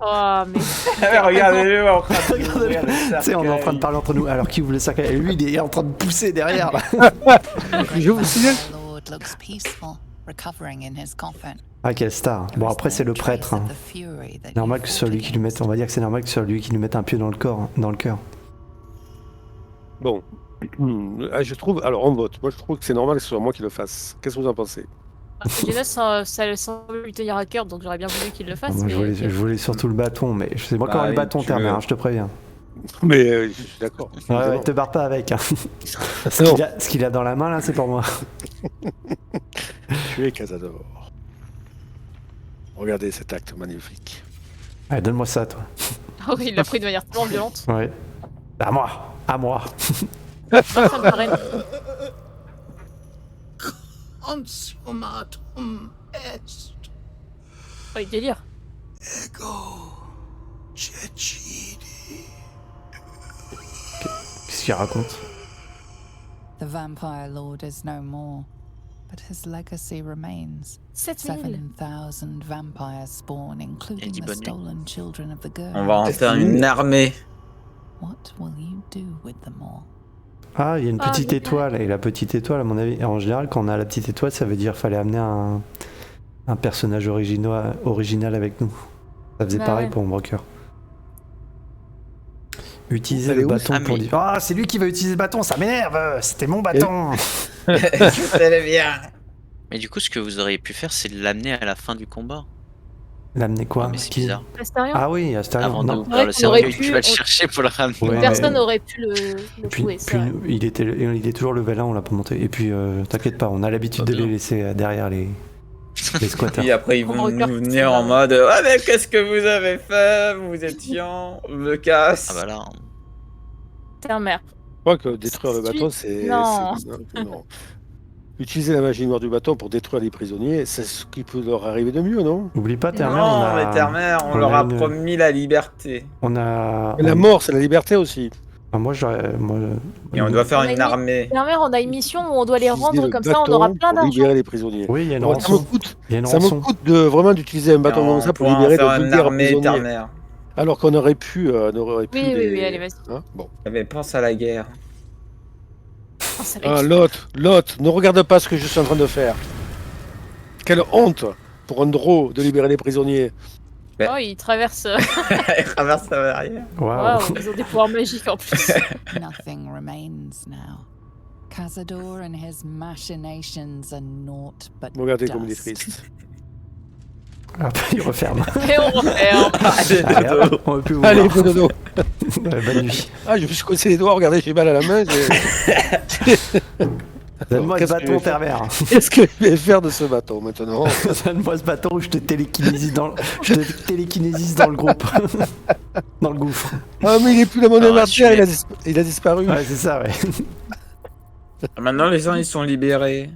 Oh, mais... Ta mère, regardez-le en train de Regardez-le. ouvrir le Tu sais, on est en train de cercueil. parler entre nous. Alors qui ouvre le cercueil? Et lui, il est en train de pousser derrière. Là. Je vous signale. The Lord looks peaceful, recovering in his coffin. Ah quelle star. Bon après c'est le prêtre. Hein. Normal que ce soit lui qui lui mette. On va dire que c'est normal que ce soit lui qui lui mette un pied dans le corps, hein, dans le cœur. Bon. Je trouve. Alors, on vote. Moi, je trouve que c'est normal que ce soit moi qui le fasse. Qu'est-ce que vous en pensez? Genos, ça semble lui tenir à cœur, donc j'aurais bien voulu qu'il le fasse. Moi, mais... je voulais surtout le bâton, mais je sais moi Bah, quand le oui, bâton tu terme, veux. hein, je te préviens. Mais je suis d'accord. Ouais, ouais, Évidemment. te barre pas avec. Hein. Non. Ce qu'il a dans la main là, c'est pour moi. Tu es Casador. Regardez cet acte magnifique. Allez, donne-moi ça, toi. Oh oui, il l'a pris de manière tellement violente. Ouais. À moi, à moi. Moi, ça me paraît... Consummatum est. Oh, il délire. Ego. Cecidi. Qu'est-ce qu'il raconte? The Vampire Lord is no more, but his legacy remains. 7000. 7,000 vampires spawn, including dit the bonne nuit. stolen children of the girl. On va en faire une armée. What will you do with them all? Ah, il y a une Ah, petite mais- étoile. Et la petite étoile, à mon avis, en général, quand on a la petite étoile, ça veut dire qu'il fallait amener un personnage original avec nous. Ça faisait Bah pareil ouais. pour Broker. Utiliser Elle le est où, bâton ça pour mais- dire. Ah, c'est lui qui va utiliser le bâton, ça m'énerve. C'était mon bâton. Je savais bien. Mais du coup, ce que vous auriez pu faire, c'est l'amener à la fin du combat. L'amener quoi? Mais c'est Qui? bizarre. Astarion. Ah oui, Astarion. Avant de Non. ouvrir le C'est vrai qu'on aurait cercueil, tu pu- vas le chercher pour le ramener. Ouais, mais- Personne n'aurait pu le Puis, jouer, c'est puis vrai. il est toujours level 1, on l'a pas monté. Et puis, t'inquiète pas, on a l'habitude Pas de les bien. laisser derrière les squatters. Et après, ils vont Broker, nous c'est venir en marrant. mode ah, mais qu'est-ce que vous avez fait? Vous êtes chiant, on me casse. Ah bah là, Terre-mère. Je crois que détruire le Si. bâton, c'est. Non. Non. Utiliser la magie noire du bâton pour détruire les prisonniers, c'est ce qui peut leur arriver de mieux, non? Oublie pas, Terre-Mère, Non, mais Terre-Mère, on leur a une- promis la liberté. on a. Et la mort, c'est la liberté aussi. Ah, moi, j'aurais. Et on doit faire On a une mis- armée. Terre-mère, on a une mission où on doit les Utiliser rendre le comme ça, on bâton aura plein pour d'argent. libérer les prisonniers. Oui, il y a une Alors, ça me rançon. coûte, Il y a une ça me rançon. coûte de vraiment d'utiliser un bâton comme ça pour en libérer faire de une douter armée prisonniers. Terre-Mère. Alors qu'on aurait pu, Oui, oui, allez, vas-y. Hein, bon. Mais pense à la guerre. Oh, ça va Ah, être- Lot, ne regarde pas ce que je suis en train de faire. Quelle honte pour un draw de libérer les prisonniers. Oh, il traverse. Elle traverse la barrière. Waouh. Waouh, ils ont des pouvoirs magiques en plus. Nothing remains now. Cazador and his machinations are naught but Regardez comme il est dust. triste. Après, il referme. Et on referme. Allez, Allez, dodo. hop, on veut plus vous Allez, voir. bon dodo. Bonne nuit. Ah, je me suis coincé les doigts, regardez, j'ai mal à la main. Donne-moi ce Qu'est-ce que je bâton, vais faire Terre-Mère. Qu'est-ce que je vais faire de ce bâton maintenant? Donne-moi ce bâton où je te télékinésise dans le groupe. Dans le gouffre. Ah, mais il est plus dans mon Ah, inventaire, assumer. il a disparu. Ouais, c'est ça, ouais. Maintenant, les gens, ils sont libérés.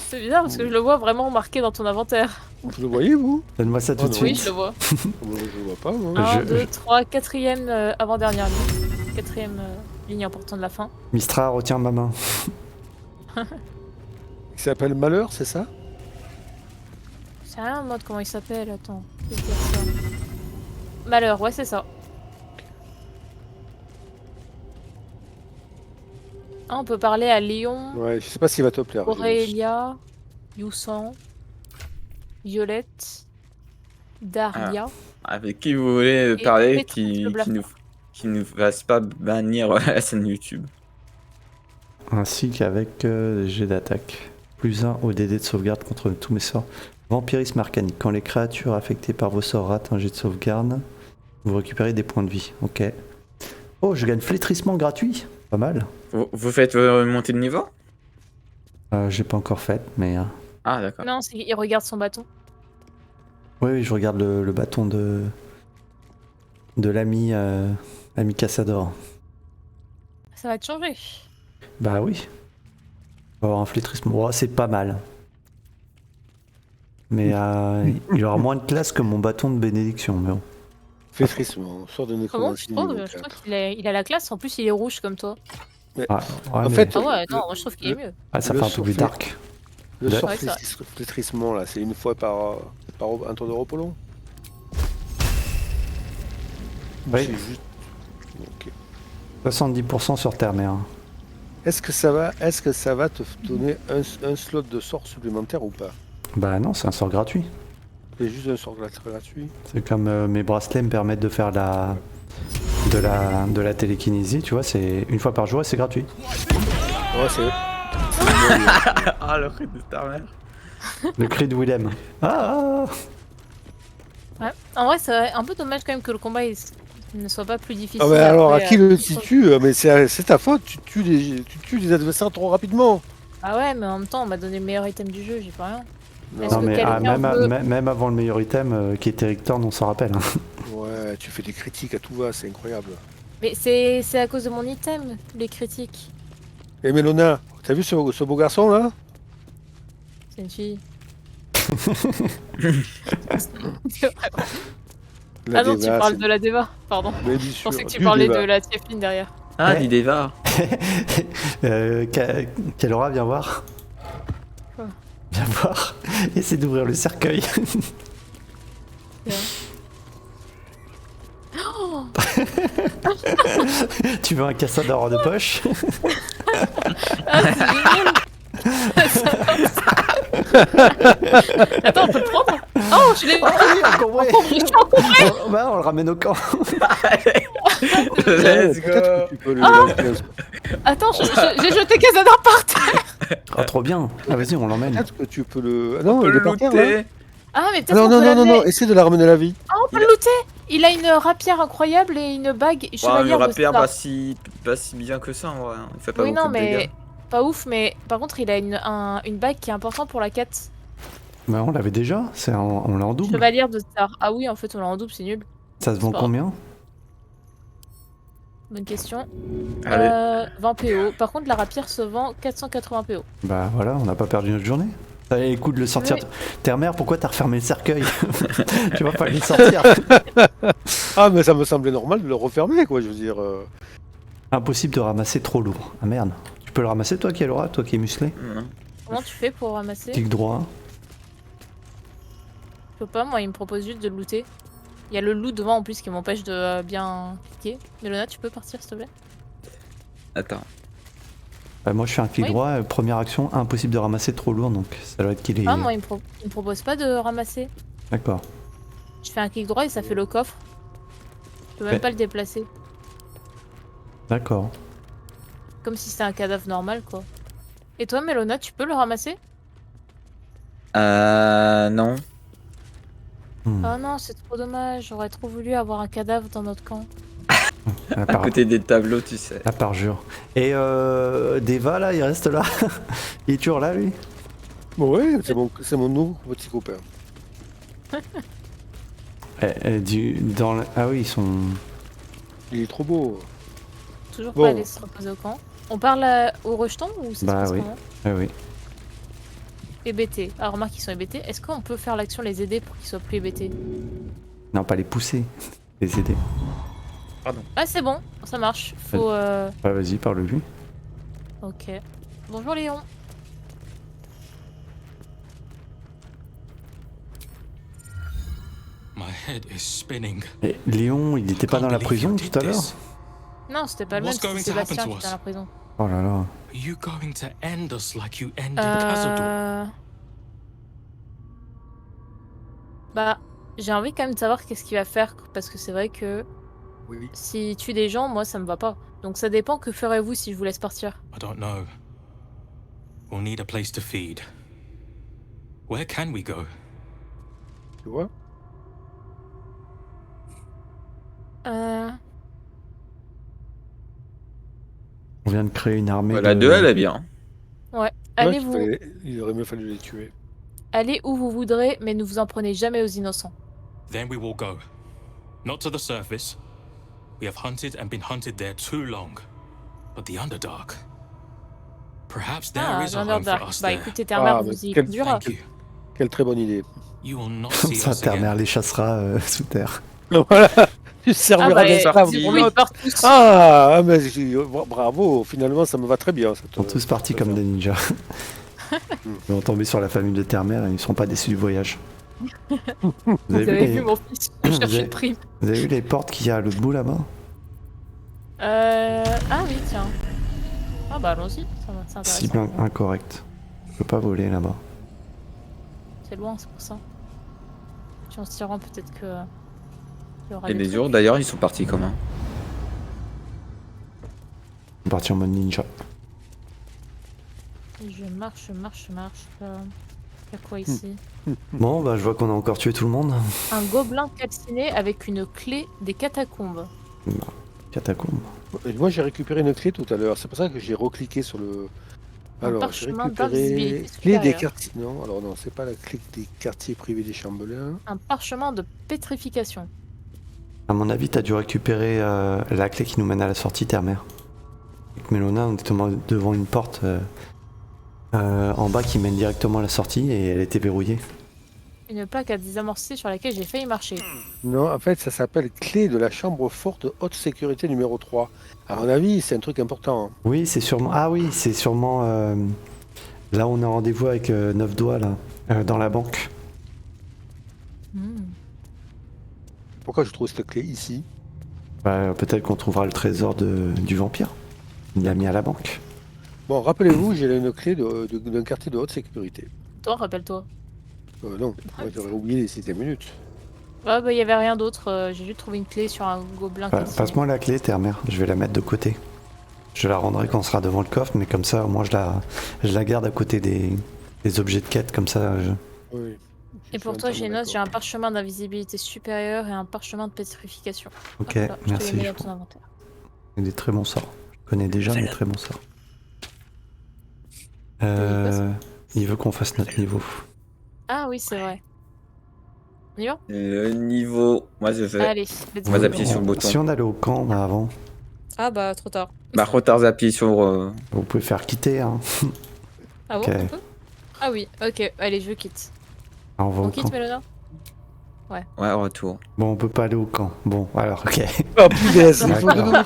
C'est bizarre parce que je le vois vraiment marqué dans ton inventaire. Vous le voyez, vous? Donne-moi ça tout Oh de non. Oui, suite. je le vois. Moi, je le vois pas, moi. 1, Je- 2, 3, 4ème avant-dernière ligne. 4ème ligne importante de la fin. Mistra, retiens ma main. Il s'appelle Malheur, c'est ça? C'est rien en mode comment il s'appelle, attends. Je vais te dire ça. Malheur, ouais, c'est ça. Ah, on peut parler à Léon, Ouais, je sais pas s'il va te plaire. James. Aurélia, Youssan, Violette, Daria. Avec qui vous voulez Et parler Pétrus le Blafard. qui nous fasse pas bannir la chaîne YouTube. Ainsi qu'avec des jets d'attaque. +1 au DD de sauvegarde contre tous mes sorts. Vampirisme arcanique. Quand les créatures affectées par vos sorts ratent un jet de sauvegarde, vous récupérez des points de vie. Ok. Oh, je gagne flétrissement gratuit. Pas mal. Vous faites une montée de niveau? J'ai pas encore fait, mais... Ah, d'accord. Non, il regarde son bâton. Oui, je regarde le bâton de l'ami ami Cassador. Ça va te changer. Bah oui. On va avoir un flétrissement. Oh, c'est pas mal. Mais il aura moins de classe que mon bâton de bénédiction. Mais bon. Flétrissement, sort de Comment tu nécromancie trouves? niveau Je trouve 4. qu'il a la classe, en plus il est rouge comme toi. Ah, ouais, En mais- fait, Ah ouais, non, moi je trouve qu'il est mieux. Ah, ça le fait un peu plus soufflet. dark. Le sort Ouais, c'est vrai. flétrissement, là, c'est une fois par un tour de repos long. Oui. C'est juste... Ok. 70% sur terre, mais... Est-ce que ça va te donner un slot de sort supplémentaire ou pas? Bah non, c'est un sort gratuit. C'est juste un sort gratuit. C'est comme mes bracelets me permettent de faire de la télékinésie, tu vois, c'est une fois par jour et c'est gratuit. Ouais, c'est... Ah, le cri de ta mère. Le cri de Willem. Ah Ouais. En vrai, c'est un peu dommage quand même que le combat ne soit pas plus difficile. Ah mais alors, à après, qui le tue? Mais c'est ta faute, tu tues les adversaires trop rapidement. Ah ouais, mais en même temps, on m'a donné le meilleur item du jeu, j'ai pas rien. Est-ce Non que mais quelqu'un veut- même avant le meilleur item qui est Eric Thorne, on s'en rappelle. Hein. Ouais, tu fais des critiques à tout va, c'est incroyable. Mais c'est à cause de mon item, les critiques. Et Mélona, t'as vu ce beau garçon là? C'est une fille. La Ah non, tu Deva, parles c'est- de la Deva, pardon. Mais bien Je sûr, pensais que tu du parlais Deva. de la Tiefling derrière. Ah, Ouais. Dideva. Calora, viens voir. Quoi? Viens voir. Essaie d'ouvrir le cercueil. Oh Tu veux un cassador de poche? ah, c'est génial. Attends, on peut le prendre? Oh, je l'ai Ah oui, encombré. je suis encombré. Bah, on le ramène au camp. Let's Peut-être que go. tu peux le... Attends, j'ai jeté Casador par terre. Ah, trop bien. Ah, vas-y, on l'emmène. Peut-être que tu peux le... Ah non, On peut il le est par terre là. looter. Ah, mais Ah peut-être non, qu'on non, peut non, non, l'amener. non, essaie de la ramener à la vie. Ah, on peut le looter. Il a une rapière incroyable et une bague Ouais, le chevalière de rapière, star. pas si bien que ça en vrai. Il fait pas Oui, beaucoup non, de mais dégâts. pas ouf, mais par contre, il a une bague qui est importante pour la quête. Bah, on l'avait déjà. On l'a en double. Chevalière de star. Ah oui, en fait, on l'a en double, c'est nul. Ça se vend pas combien? Bonne question. Allez. 20 PO. Par contre, la rapière se vend 480 PO. Bah voilà, on n'a pas perdu notre journée. Allez, écoute de le sortir. Oui. Terre-mère, pourquoi t'as refermé le cercueil? Tu vas pas le sortir. Ah, mais ça me semblait normal de le refermer, quoi, je veux dire... Impossible de ramasser trop lourd. Ah merde. Tu peux le ramasser toi, Calora, toi qui es musclé? Non. Comment tu fais pour ramasser? Clic droit. Je peux pas, moi, il me propose juste de le looter. Il y a le loot devant en plus qui m'empêche de bien cliquer. Mélona, tu peux partir s'il te plaît? Attends. Moi je fais un clic Oui. droit, première action, impossible de ramasser trop lourd, donc ça doit être qu'il est... Ah, moi, il me propose pas de ramasser. D'accord. Je fais un clic droit et ça fait le coffre. Je peux même Ouais. pas le déplacer. D'accord. Comme si c'était un cadavre normal, quoi. Et toi, Mélona, tu peux le ramasser? Non. Hmm. Oh non, c'est trop dommage. J'aurais trop voulu avoir un cadavre dans notre camp. À À part, côté des tableaux, tu sais. à part jure. Et Deva là, il reste là. Il est toujours là lui. Bon, ouais, c'est mon nouveau petit copain. Ah oui, ils sont... Il est trop beau. Toujours Bon. pas aller se reposer au camp. On parle au rejeton ou ça Bah se passe oui. comment? Ah oui. hébétés. Alors remarque qu'ils sont hébétés. Est-ce qu'on peut faire l'action les aider pour qu'ils soient plus hébétés? Non, pas les pousser. Les aider. Ah c'est bon, ça marche. Faut... Bah vas-y, parle-lui. Ok. Bonjour Léon. My head is spinning. Et Léon, il était pas dans la prison tout à l'heure? Non, c'était pas le même, What's going c'était to happen Sébastien to qui était dans us? la prison. Oh là là. Are you going to end us like you ended Cazador? Bah, j'ai envie quand même de savoir qu'est-ce qu'il va faire, parce que c'est vrai que Oui. s'il tue des gens, moi ça me va pas. Donc ça dépend, que ferez-vous si je vous laisse partir? I don't know. We'll need a place to feed. Where can we go? Tu vois? On vient de créer une armée. La 2, elle est bien. Ouais, allez, Il aurait mieux fallu les tuer. allez où vous voudrez, mais ne vous en prenez jamais aux innocents. Then we will go. Not to the surface. We have hunted and been hunted there too long. But the Underdark. Perhaps there Ah, is a home for Underdark. us Bah there. écoutez, Terre-Mère, mais vous y quel- conduira. Thank you. Quelle très bonne idée. You will not Comme see ça, us Terre-Mère again. les chassera sous terre. Voilà. Tu serviras bah, d'esclave parti. pour oui, l'autre. partent tous. Mais bravo. Finalement, ça me va très bien. Ils sont tous partis comme des ninjas. Ils vont tomber sur la famille de Terre-Mère et ils ne seront pas déçus du voyage. Vous Vous avez, avez vu, vu les... mon fils Vous chercher avez- le prix. Vous avez vu les portes qu'il y a à l'autre bout là-bas? Ah oui, tiens. Ah bah allons-y, c'est intéressant. Cible incorrecte. Je peux pas voler là-bas. C'est loin, c'est pour ça. Si on se tirant, peut-être que... il y aura Et des les trucs. jours, d'ailleurs, ils sont partis comment? On est parti en mode ninja. Je marche. Il y a quoi ici? Bon, bah je vois qu'on a encore tué tout le monde. Un gobelin calciné avec une clé des catacombes. Catacombe. Et moi, j'ai récupéré une clé tout à l'heure. C'est pour ça que j'ai recliqué sur le. Un Alors, j'ai parchemin récupéré d'invisibilité clé des supérieure. quartiers. Non, alors non, c'est pas la clé des quartiers privés des chambelans. Un parchemin de pétrification. À mon avis, t'as dû récupérer la clé qui nous mène à la sortie Terre-Mère. Avec Mélona, on était devant une porte en bas qui mène directement à la sortie et elle était verrouillée. Une plaque à désamorcer sur laquelle j'ai failli marcher. Non, en fait, ça s'appelle clé de la chambre forte haute sécurité numéro 3. À mon avis, c'est un truc important. Hein. Oui, c'est sûrement. Ah oui, c'est sûrement. Là, on a rendez-vous avec 9 doigts là, dans la banque. Pourquoi je trouve cette clé ici? Bah, peut-être qu'on trouvera le trésor du vampire. Il l'a mis à la banque. Bon, rappelez-vous, j'ai une clé d'un quartier de haute sécurité. Toi, rappelle-toi. Non, moi, j'aurais oublié les 6 minutes. Ah bah il y avait rien d'autre, j'ai juste trouvé une clé sur un gobelin calciné. Passe-moi la clé, Terre-Mère. Je vais la mettre de côté. Je la rendrai quand on sera devant le coffre, mais comme ça, moi, je la garde à côté des objets de quête. Comme ça, Oui. Et pour toi, j'ai note, j'ai un parchemin d'invisibilité supérieure et un parchemin de pétrification. Ok, Hop là, je te merci. les mets dans ton inventaire. C'est des très bons sorts. Je connais déjà mes très bons sorts. Il veut qu'on fasse notre niveau. Ah oui, c'est vrai. On y va? Le niveau, moi je vais. Allez, let's On va go. zapper sur le bouton. Si on allait au camp là, avant, Ah bah trop tard. Bah, retard zapper sur. vous pouvez faire quitter. Hein. Ah bon, Ok. on peut? Ah oui, ok, allez, je quitte. Alors, on va On au quitte, camp. Mélona? Ouais, retour. Bon, on peut pas aller au camp. Bon, alors, ok. Oh punaise, il faut D'accord.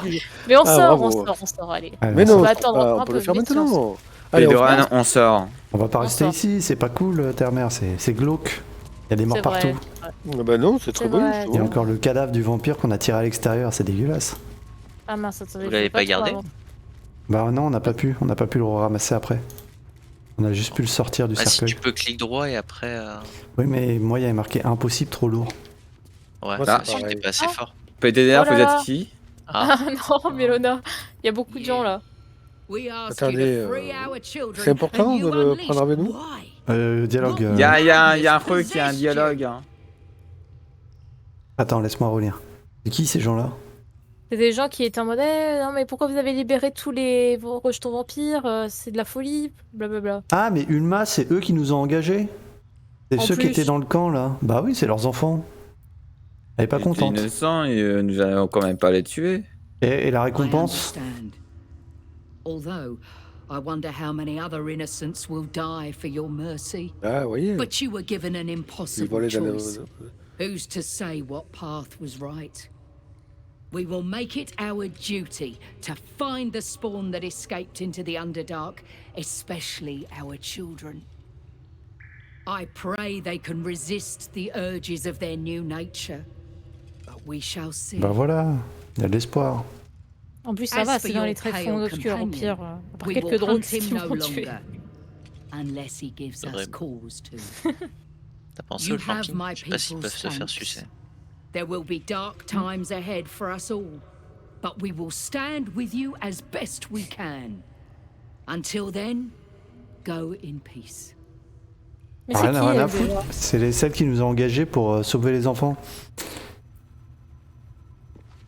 Mais on Ah, sort, bravo. on sort, allez. Allez, Mais on non, va sort. attendre on un peut peu, le faire vite, maintenant. Et Allez, de on rien, on sort. On va pas On rester sort. ici, c'est pas cool, Terre-Mère, c'est glauque. Il y a des morts C'est partout. vrai. Ah bah non, c'est très C'est bon. vrai. Il y a encore le cadavre du vampire qu'on a tiré à l'extérieur, c'est dégueulasse. Ah mince, attendez. Vous je l'avez vais pas trop gardé? avant. Bah non, on n'a pas pu le ramasser après. On a juste pu le sortir du Ah, si cercueil. tu peux clic droit et après. Oui, mais moi, il y avait marqué impossible, trop lourd. Ouais, Moi, bah, c'est pareil. c'était pas assez Ah. fort. PTDR, Oh là vous là. êtes qui? Ah, Ah non, Mélona, il y a beaucoup de gens là. Attendez, c'est important de le prendre avec nous? Dialogue. Il y a un truc, il y a un dialogue. Hein. Attends, laisse-moi relire. C'est qui ces gens-là? C'est des gens qui étaient en mode non mais pourquoi vous avez libéré tous les rejetons vampires, c'est de la folie, blablabla. Ah, mais Ulma, c'est eux qui nous ont engagés? C'est En ceux qui plus. étaient dans le camp, là? Bah oui, c'est leurs enfants. Elle est pas Ils étaient contente. innocents et nous allons quand même pas les tuer. Et la récompense? Although, I wonder how many other innocents will die for your mercy. Ah, vous voyez. But you were given an Il impossible volait dans choice. le... Who's to say what path was right? We will make it our duty to find the spawn that escaped into the Underdark, especially our children. I pray they can resist the urges of their new nature. But we shall see. Bah voilà, il y a de l'espoir. En plus, ça As va, for c'est dans your les tréfonds pale obscurs. Au companion, pire, à part we quelques will drogues hunt him qui no vont tuer. longer, unless he gives us Horrible. cause to. T'as pensé You aux have gentils? my Je sais pas s'ils people's peuvent se faire thanks. sucer. There will be dark times ahead for us all, but we will stand with you as best we can. Until then, go in peace. Mais c'est Rien, qui, rien à elle, foutre. déjà? C'est celles qui nous ont engagés pour sauver les enfants.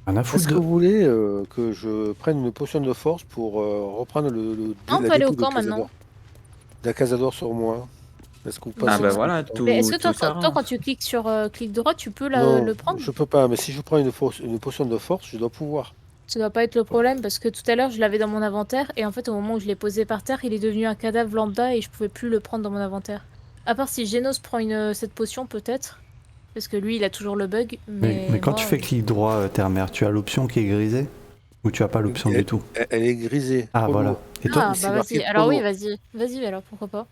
Rien à Est-ce foutre que de... vous voulez que je prenne une potion de force pour reprendre Ah, on la peut aller au dépouille de camp maintenant. Cazador? De la Cazador sur moi. Est-ce que vous Ah passez bah ce voilà, temps? tout, Mais est-ce que tout toi, ça. quand tu cliques sur clic droit, tu peux Non, le prendre? je peux pas, mais si je prends une potion de force, je dois pouvoir. Ça doit pas être le problème parce que tout à l'heure, je l'avais dans mon inventaire et en fait, au moment où je l'ai posé par terre, il est devenu un cadavre lambda et je pouvais plus le prendre dans mon inventaire. À part si Genos prend cette potion, peut-être. Parce que lui, il a toujours le bug. Mais quand moi, tu fais clic droit, Terre-Mère, tu as l'option qui est grisée? Ou tu as pas l'option du tout? Elle est grisée. Ah, promo. voilà. Et toi, Ah, C'est bah marqué vas-y. Alors oui, promo. vas-y. Vas-y, alors pourquoi pas.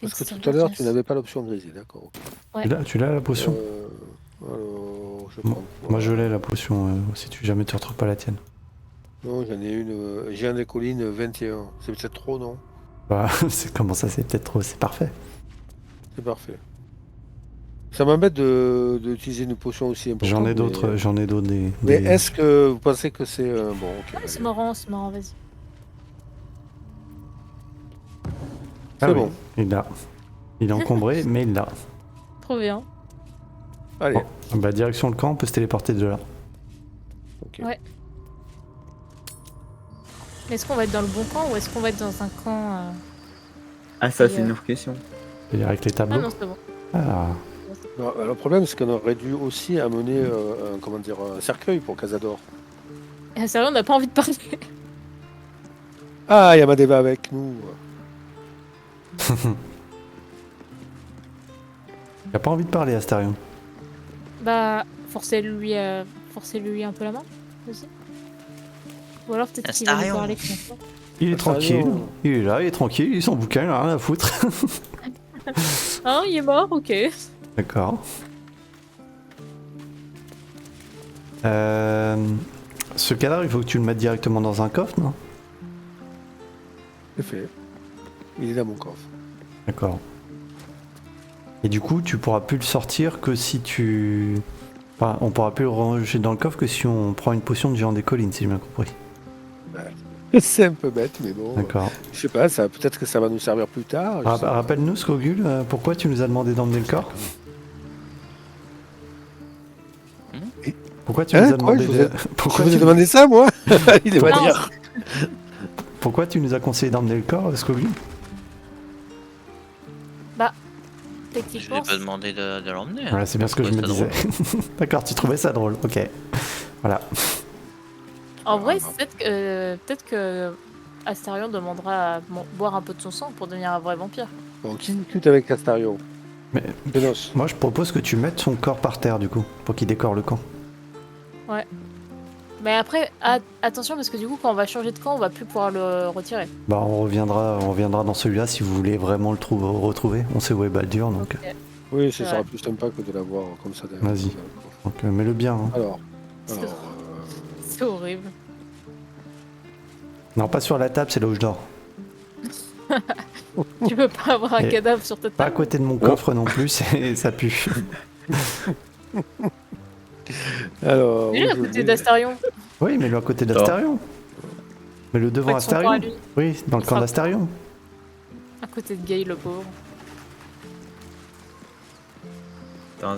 Parce que Fais-toi tout à l'heure, tu confiance. n'avais pas l'option grisée, d'accord. Ok. Ouais. tu l'as la potion? Alors, je Moi, prends moi, je l'ai la potion, si jamais tu retrouves pas la tienne. Non, j'en ai une. J'ai un des collines 21. C'est peut-être trop, non? Bah, comment ça, c'est peut-être trop, c'est parfait. C'est parfait. Ça m'embête d'utiliser une potion aussi importante. J'en ai d'autres, Mais est-ce que vous pensez que c'est bon, ok. Ah, allez. c'est marrant, vas-y. C'est Ah bon. oui, il est encombré, mais il l'a. Trop bien. Allez. Bon, bah, direction le camp, on peut se téléporter de là. Ok. Ouais. Mais est-ce qu'on va être dans le bon camp ou est-ce qu'on va être dans un camp Ah, ça, c'est ailleurs? une autre question. C'est-à-dire avec les Ah tableaux? non, c'est bon. Ah, Non, le problème, c'est qu'on aurait dû aussi amener un cercueil pour Cazador. Et sérieux, on n'a pas envie de parler. Ah, il y a Madeva avec nous. il a pas envie de parler, Astarion. Bah, forcez-lui un peu la main aussi. Ou alors peut-être qu'il va nous Astarion. parler comme ça. Il est Ah, tranquille, non. il est là, il est tranquille, il est son bouquin, il a rien à foutre. Hein, il est mort, ok. D'accord. Ce cadavre, il faut que tu le mettes directement dans un coffre, non? C'est fait. Il est dans mon coffre. D'accord. Et du coup, tu pourras plus le sortir que si tu... Enfin, on pourra plus le ranger dans le coffre que si on prend une potion de géant des collines, si j'ai bien compris. C'est un peu bête, mais bon. D'accord. Je sais pas, peut-être que ça va nous servir plus tard. je sais pas. Rappelle-nous, Skogul, pourquoi tu nous as demandé d'emmener le corps? Pourquoi tu nous as Quoi, demandé je vous ai- pourquoi, Je vous ai tu... demandé ça, moi? Il est pas Non. dire. pourquoi tu nous as conseillé d'emmener le corps, Skogul? Je lui Techniquement, ai pas demandé de l'emmener. Voilà, c'est bien ce que je me disais. D'accord, tu trouvais ça drôle, ok. Voilà. en vrai, c'est peut-être que Astarion demandera à boire un peu de son sang pour devenir un vrai vampire. Bon, qui discute avec Astarion? Mais Genos. moi, je propose que tu mettes son corps par terre, du coup, pour qu'il décore le camp. Mais après, attention parce que du coup, quand on va changer de camp, on va plus pouvoir le retirer. Bah, on reviendra dans celui-là si vous voulez vraiment le retrouver. On sait où est Baldur, donc, Ok. Oui, ce Ouais. sera plus sympa que de l'avoir comme ça derrière. Vas-y. donc mets-le bien. Hein. Alors, C'est alors, C'est horrible. Non, pas sur la table, c'est là où je dors. Tu peux pas avoir un Et cadavre sur ta Pas à table. côté de mon coffre non plus, ça pue. alors, Lui, à où je côté vais d'Astarion. Oui, mets-le à côté d'Astarion. Mets-le devant Avec son camp à Astarion. lui. Oui, dans le Il camp sera- d'Astarion. À côté de Gay, le pauvre. Attends,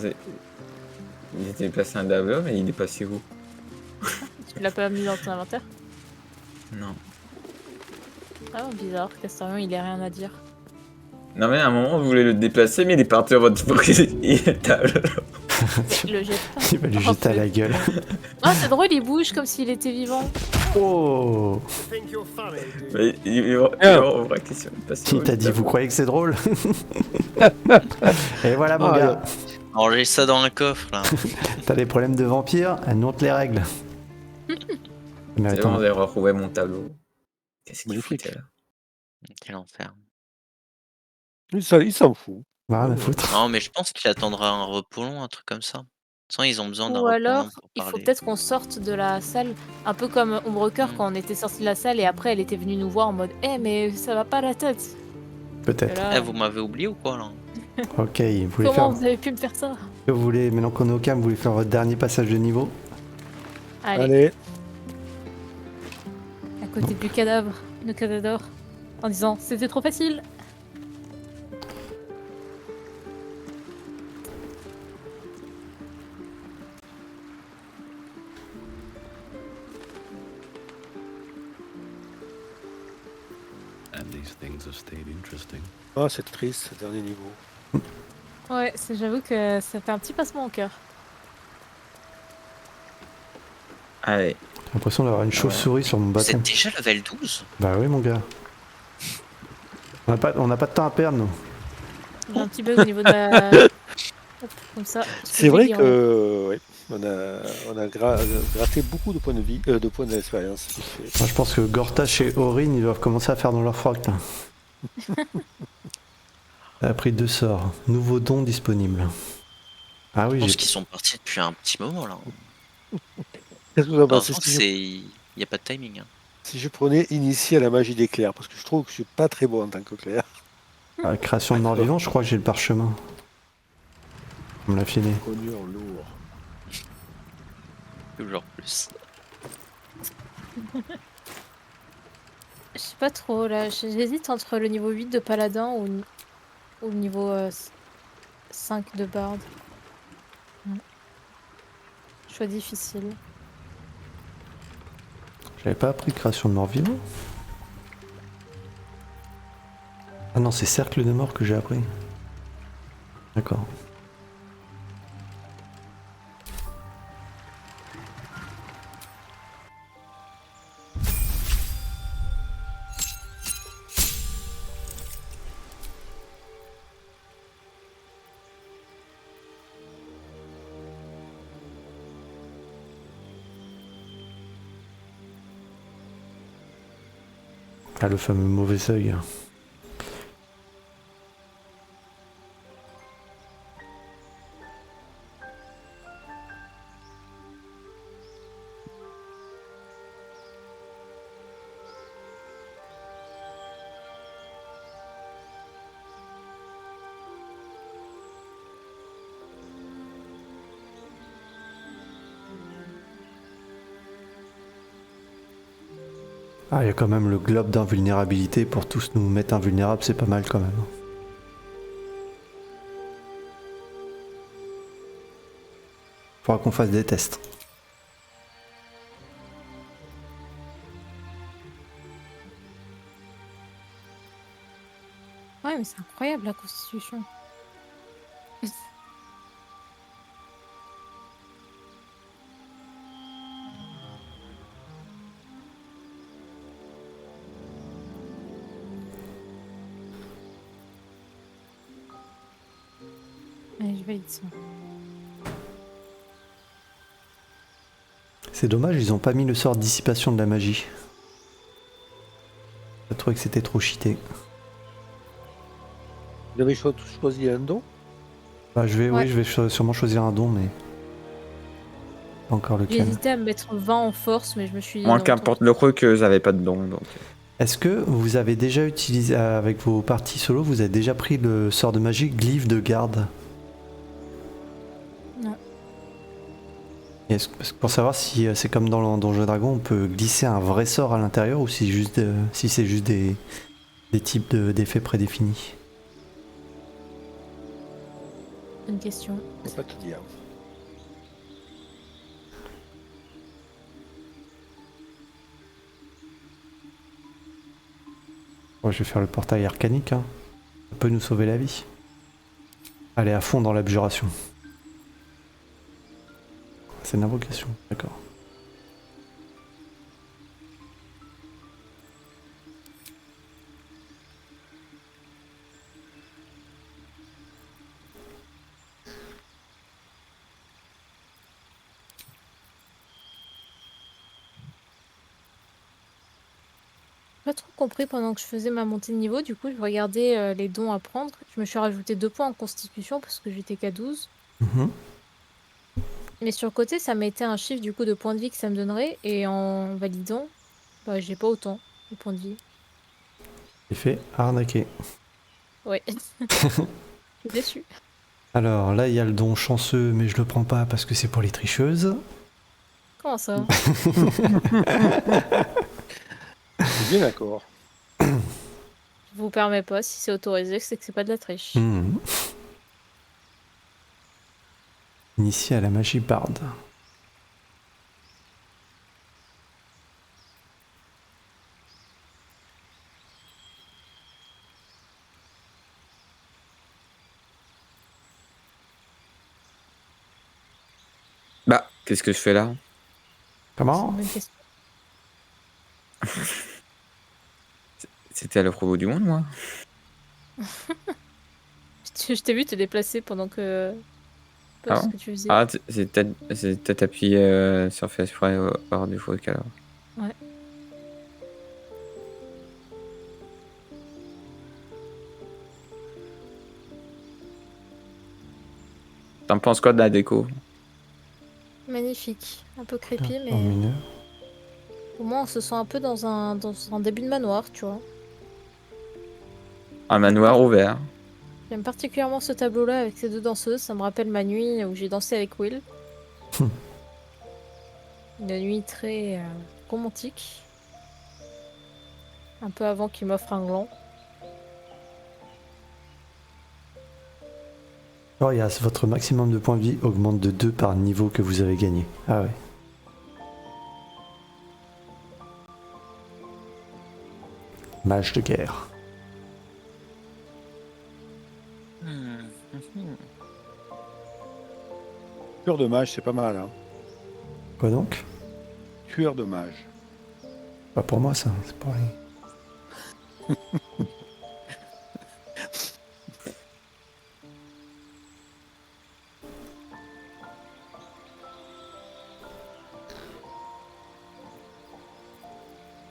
il était placé un tableau, mais il est passé où? Tu l'as pas mis dans ton inventaire? Non. Ah, bizarre qu'Astarion, il ait rien à dire. Non, mais à un moment, vous voulez le déplacer, mais il est parti en mode il est table. Mais le jette pas. Il va lui jeter à la gueule. Ah, c'est drôle, il bouge comme s'il était vivant. Oh! Mais il va en vraie question. Qui t'a dit, vous croyez que c'est drôle? Et voilà, mon Ah, gars. Rangez ça dans un coffre là. T'as des problèmes de vampire? Nous on te les règle. Mais C'est attends, bon, j'ai retrouvé mon tableau. Qu'est-ce qu'il Magnifique. foutait là? Quel enfer. il s'en fout. rien à foutre. Non, mais je pense qu'il attendra un repos long, un truc comme ça. Sans ils ont besoin d'un Ou alors, reposant pour il faut parler. peut-être qu'on sorte de la salle, un peu comme Ombrecoeur quand on était sorti de la salle et après elle était venue nous voir en mode Eh mais ça va pas la tête. Et Peut-être. là, Vous m'avez oublié ou quoi là? Ok, vous voulez comment faire. vous avez pu me faire ça? Vous voulez, maintenant qu'on est au calme, vous voulez faire votre dernier passage de niveau? Allez, Allez, à côté du cadavre, le cadavre, en disant c'était trop facile. ah, c'est triste, ce dernier niveau. Ouais, j'avoue que ça fait un petit passement au cœur. Allez. J'ai l'impression d'avoir une chauve-souris sur mon Vous bâton. êtes déjà level 12? Bah oui, mon gars. On n'a pas de temps à perdre, nous. J'ai un petit bug au niveau de ma. Hop, comme ça. C'est vrai que ouais, on a gratté beaucoup de points de vie, de points d'expérience. Moi, je pense que Gortash et Aurine, ils doivent commencer à faire dans leur froc, là. Ça a pris 2 sorts. Nouveau don disponible. Ah oui, Je pense j'ai. qu'ils sont partis depuis un petit moment là. Qu'est-ce que vous en pensez Heureusement que il n'y a pas de timing. Hein. si je prenais initié à la magie des clairs, parce que je trouve que je suis pas très bon en tant que clair. Ah, création de mort-vivant, je crois que j'ai le parchemin. On me l'a filé. Connu en lourd. Toujours plus. Je sais pas trop là, j'hésite entre le niveau 8 de paladin ou le niveau 5 de barde. Choix difficile. J'avais pas appris création de mort-vivant. Ah non, c'est cercle de mort que j'ai appris. D'accord. Ah, le fameux mauvais œil. Ah, il y a quand même le globe d'invulnérabilité pour tous nous mettre invulnérables, c'est pas mal quand même. Faudra qu'on fasse des tests. Ouais, mais c'est incroyable la constitution. Allez, je valide ça. C'est dommage, ils ont pas mis le sort dissipation de la magie. J'ai trouvé que c'était trop cheaté. Vous avez choisi un don? Bah, Ouais. oui, je vais sûrement choisir un don, mais pas encore J'ai lequel. hésité à me mettre 20 en force, mais je me suis dit. Moins non, qu'importe le creux que j'avais pas de don. Donc. Est-ce que vous avez déjà utilisé, avec vos parties solo, vous avez déjà pris le sort de magie glyphe de garde? Non. Parce que pour savoir si c'est comme dans Donjons et Dragons, on peut glisser un vrai sort à l'intérieur ou si c'est juste des types d'effets prédéfinis. Bonne question. Je peux pas te dire. Moi, je vais faire le portail arcanique, hein. Ça peut nous sauver la vie. Allez à fond dans l'abjuration. C'est une invocation, d'accord. Pas trop compris pendant que je faisais ma montée de niveau, du coup je regardais les dons à prendre. Je me suis rajouté 2 points en constitution parce que j'étais qu'à 12. Mhm. Mais sur le côté, ça mettait un chiffre du coup de points de vie que ça me donnerait. Et en validant, bah j'ai pas autant de points de vie. J'ai fait arnaquer. Ouais. Je suis déçue. Alors là, il y a le don chanceux, mais je le prends pas parce que c'est pour les tricheuses. Comment ça? Je suis bien d'accord. Je vous permets pas, si c'est autorisé, c'est que c'est pas de la triche. Hmm. Initié à la magie barde. Bah, qu'est-ce que je fais là? Comment? Bonne question. C'était à la promo du monde, moi. Je t'ai vu te déplacer pendant que. Pas Ah ce bon? que tu faisais. Ah, j'ai peut-être appuyé sur fait exprès hors du truc alors. Ouais. T'en penses quoi de la déco? Magnifique. Un peu creepy, mais En mineur. au moins on se sent un peu dans un début de manoir, tu vois. Un manoir ouvert. J'aime particulièrement ce tableau-là avec ces deux danseuses. Ça me rappelle ma nuit où j'ai dansé avec Will. Une nuit très romantique. Un peu avant qu'il m'offre un gland. Corias, votre maximum de points de vie augmente de 2 par niveau que vous avez gagné. Ah ouais. Mage de guerre. Tueur de mage, c'est pas mal. Hein. Quoi donc? Tueur de mage. Pas pour moi ça, c'est pareil.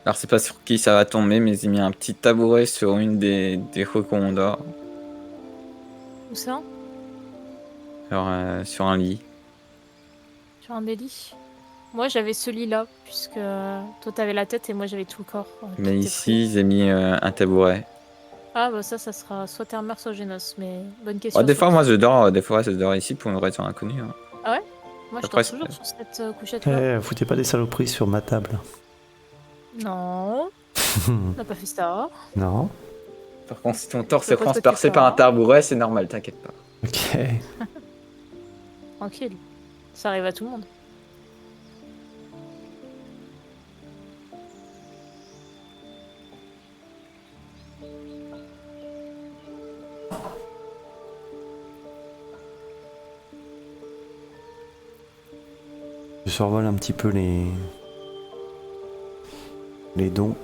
Alors, c'est pas sur qui ça va tomber, mais j'ai mis un petit tabouret sur une des cocons d'or. Où ça? Alors, sur un lit. Sur un des lits. Moi j'avais ce lit-là, puisque toi t'avais la tête et moi j'avais tout le corps. qui Mais était pris. ici, j'ai mis un tabouret. Ah bah ça sera soit Termer, soit Genos, mais bonne Oh, question. des fois, sur moi, ça. des fois, je dors ici pour une raison inconnue. Hein. Ah ouais? Moi je Après, dors toujours c'est- sur cette couchette-là. Foutez pas des saloperies sur ma table. Non, on n'a pas fait ça. Non. Par contre, si ton torse Je est vois pas ce que tu transpercé par un parles. tabouret, c'est normal, t'inquiète pas. Ok. Tranquille. Ça arrive à tout le monde. Je survole un petit peu les dons.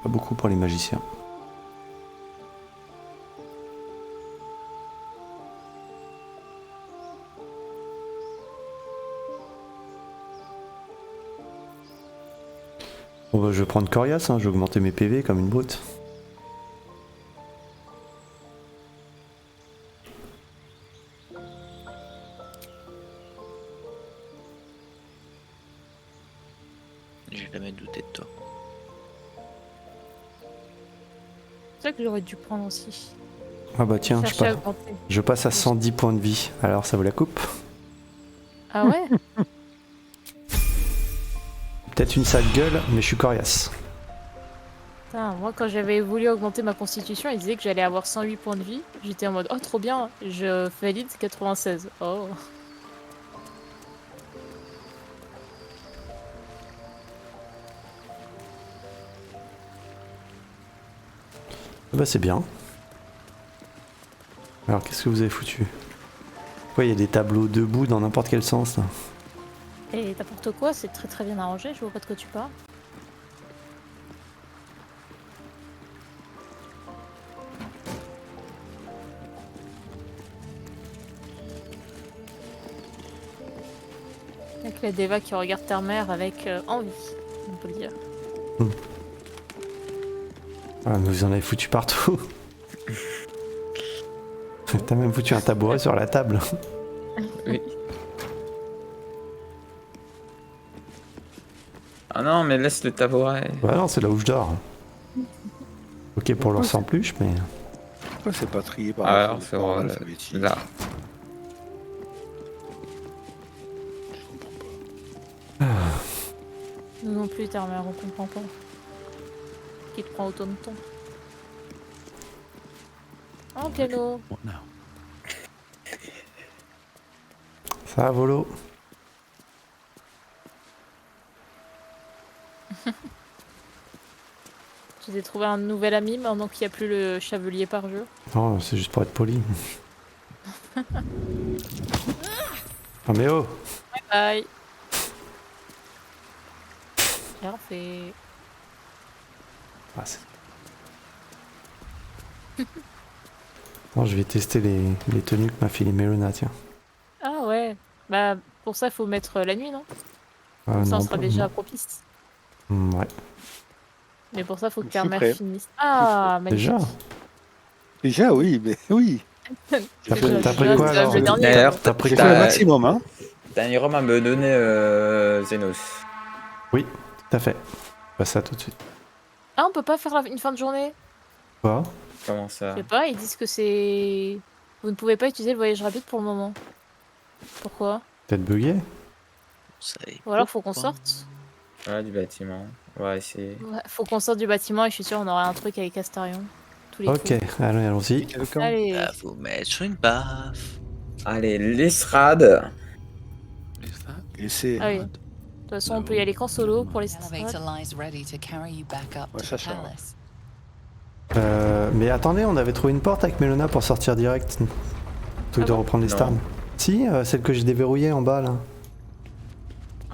Pas beaucoup pour les magiciens. Bon bah je vais prendre Corias, hein, je vais augmenter mes PV comme une brute. J'ai jamais douté de toi. C'est ça que j'aurais dû prendre aussi. Ah bah tiens, Chercher à augmenter. je passe à 110 points de vie, alors ça vous la coupe? Ah ouais? Peut-être une sale gueule, mais je suis Corias. Putain, moi quand j'avais voulu augmenter ma constitution, il disait que j'allais avoir 108 points de vie. J'étais en mode oh trop bien, je valide 96. Oh. Bah c'est bien. Alors qu'est-ce que vous avez foutu? Pourquoi il y a des tableaux debout dans n'importe quel sens là? Et n'importe quoi, c'est très très bien arrangé, je vois pas de quoi tu parles. Avec la Deva qui regarde ta mère avec envie, on peut le dire. Ah mais vous en avez foutu partout. T'as même foutu un tabouret sur la table. Oui. Ah non, mais laisse le tabouret. Bah non, c'est là où je dors. Ok pour l'ours en peluche, mais... Pourquoi c'est pas trié par Alors, alpha- c'est par vrai, alphabétique? là. Nous non plus, ta mère, on comprend pas. Qui te prend autant de temps. Oh, piano. What now? Ça va, Volo? J'ai trouvé un nouvel ami maintenant qu'il n'y a plus le chavelier par jeu. Non, c'est juste pour être poli. Ah mais oh! Bye bye. Bien fait. Ah, non, je vais tester les tenues que m'a filé Melona, tiens. Ah ouais. Bah, pour ça, il faut mettre la nuit, non? Comme ça, on Non, sera pas- déjà propice. Ouais. Mais pour ça, il faut que Je suis ta mère prêt. finisse. Ah, magnifique. Déjà? Déjà, oui, mais oui. T'as pris Déjà, quoi c'est alors? le dernier. D'ailleurs, T'as pris J'ai quoi? fait le maximum, hein. T'as un Irom à me donner Zenos. Oui, tout à fait. Pas ça tout de suite. Ah, on peut pas faire une fin de journée? Quoi? Comment ça? Je sais pas, ils disent que c'est... Vous ne pouvez pas utiliser le voyage rapide pour le moment. Pourquoi? Peut-être bugué? Ça y est. Ou alors, faut qu'on sorte. Voilà, du bâtiment. On va essayer. Ouais, faut qu'on sorte du bâtiment et je suis sûre on aura un truc avec Astarion. Tous les Ok, coups. allons-y. Quelqu'un Allez. À vous mettre une baffe. Allez, l'estrade. Is that? Laissez. Ah oui. De toute façon, on peut y aller qu'en solo pour les The strats. elevator lies ready to carry you back up Ouais, to ça, the ça va. palace. Mais attendez, on avait trouvé une porte avec Melona pour sortir direct. Plutôt que de bon reprendre les Non. stars. Si, celle que j'ai déverrouillée en bas là.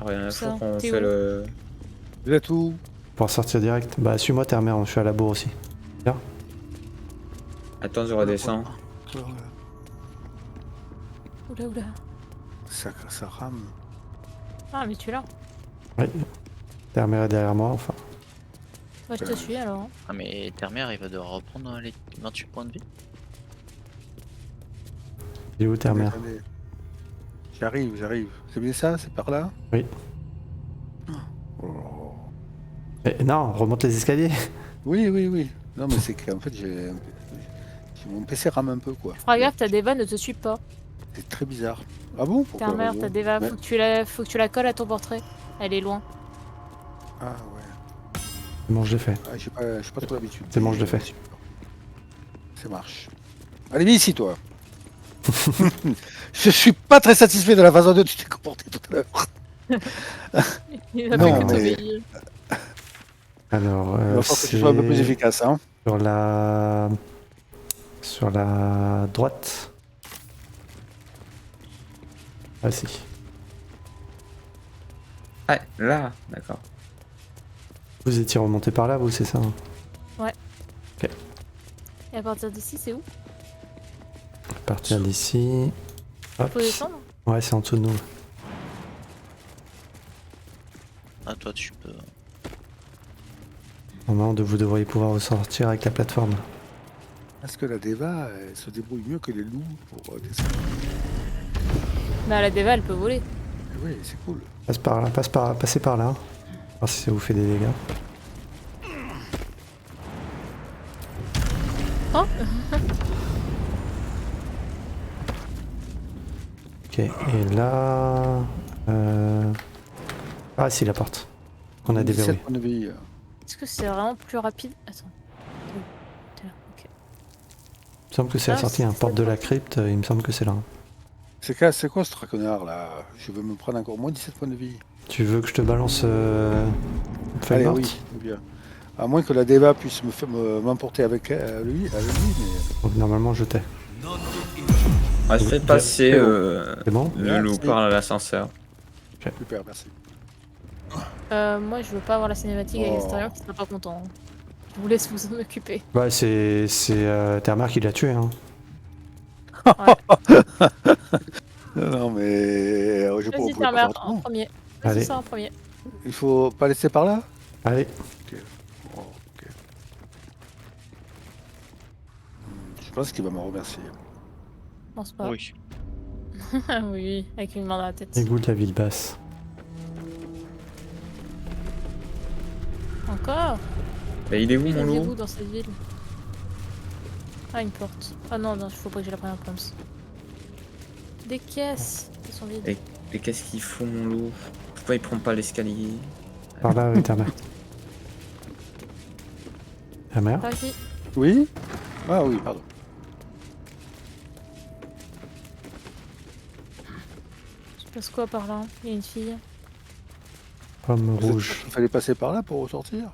Rien à Ça, foutre, on t'es fait où le. Vous êtes où? Pour sortir direct. Bah suis-moi Terre-Mère, je suis à la bourre aussi. Attends, je redescends. Oula, oula. Ça rame. Ah, mais tu es là. Oui. Terre-Mère est derrière moi, enfin. Moi, je te suis alors. Ah mais Terre-Mère, il va devoir reprendre les 28 points de vie. Il est où Terre-Mère? Attendez. J'arrive. C'est bien ça? C'est par là? Oui. Oh. Eh, non, remonte les escaliers. Oui. Non, mais c'est qu'en fait, mon PC rame un peu, quoi. Fera gaffe, ta Deva ne te suit pas. C'est très bizarre. Ah bon? Ta Pourquoi mère, raison? ta Deva, Ouais. faut que tu la colles à ton portrait. Elle est loin. Ah ouais. C'est bon, je l'ai fait. Ah, j'ai pas trop l'habitude. C'est bon, je le fais. Ça marche. Allez, viens ici, toi. Je suis pas très satisfait de la façon dont tu t'es comporté tout à l'heure. Il n'a Non, fait que mais- t'obéir. Alors, Il va falloir que tu sois un peu plus c'est efficace, hein. sur la droite. Ah si. Ah, là, d'accord. Vous étiez remonté par là, vous, c'est ça? Et à partir d'ici, c'est où? À partir d'ici. Hop. Faut descendre? Ouais, c'est en dessous de nous. Ah toi tu peux. Normalement, vous devriez pouvoir ressortir avec la plateforme. Est-ce que la Deva, elle se débrouille mieux que les loups pour descendre? Bah, la Deva, elle peut voler. Eh oui, c'est cool. Passe par là, passez par là. Voir si ça vous fait des dégâts. Oh. Ok, et là... Ah si, la porte. On a 17 déverrouillé. points de vie. Est-ce que c'est vraiment plus rapide? Attends. T'es là, ok. Il me semble que c'est la Ah, sortie, un c'est porte de la ça. crypte, il me semble que c'est là. C'est quoi ce draconnard là? Je veux me prendre encore moins 17 points de vie. Tu veux que je te balance une feuille Allez, morte? oui, bien. À moins que la Deva puisse m'emporter avec lui, mais... Donc, normalement, je t'ai. On va se faire passer C'est bon? le loup par l'ascenseur. Super, merci. Moi, je veux pas avoir la cinématique avec Oh. l'extérieur qui sera pas content. Je vous laisse vous en occuper. Ouais, c'est Terre-Mère qui l'a tué, hein. Non, mais je Vas-y, pouvais pas Terre-Mère, faire en autrement. premier. Vas-y, Allez. ça en premier. Il faut pas laisser par là? Allez, Oh, ok. Je pense qu'il va me remercier. pense pas. Oui. Oui, avec une main dans la tête. Égout de la ville basse. Encore? Bah, il est où Oui, mon les loup? égouts dans cette ville. Ah, une porte. Ah non, non, faut pas que j'ai la première plombe. Des caisses qui sont vides. Et qu'est-ce qu'il fout mon loup? Pourquoi il prend pas l'escalier? Par là, oui, ta mère. Ta mère? Par ici. Oui? Ah oui, pardon. Je passe quoi par là? Il y a une fille. Pomme Vous êtes rouge. sûr qu'il fallait passer par là pour ressortir?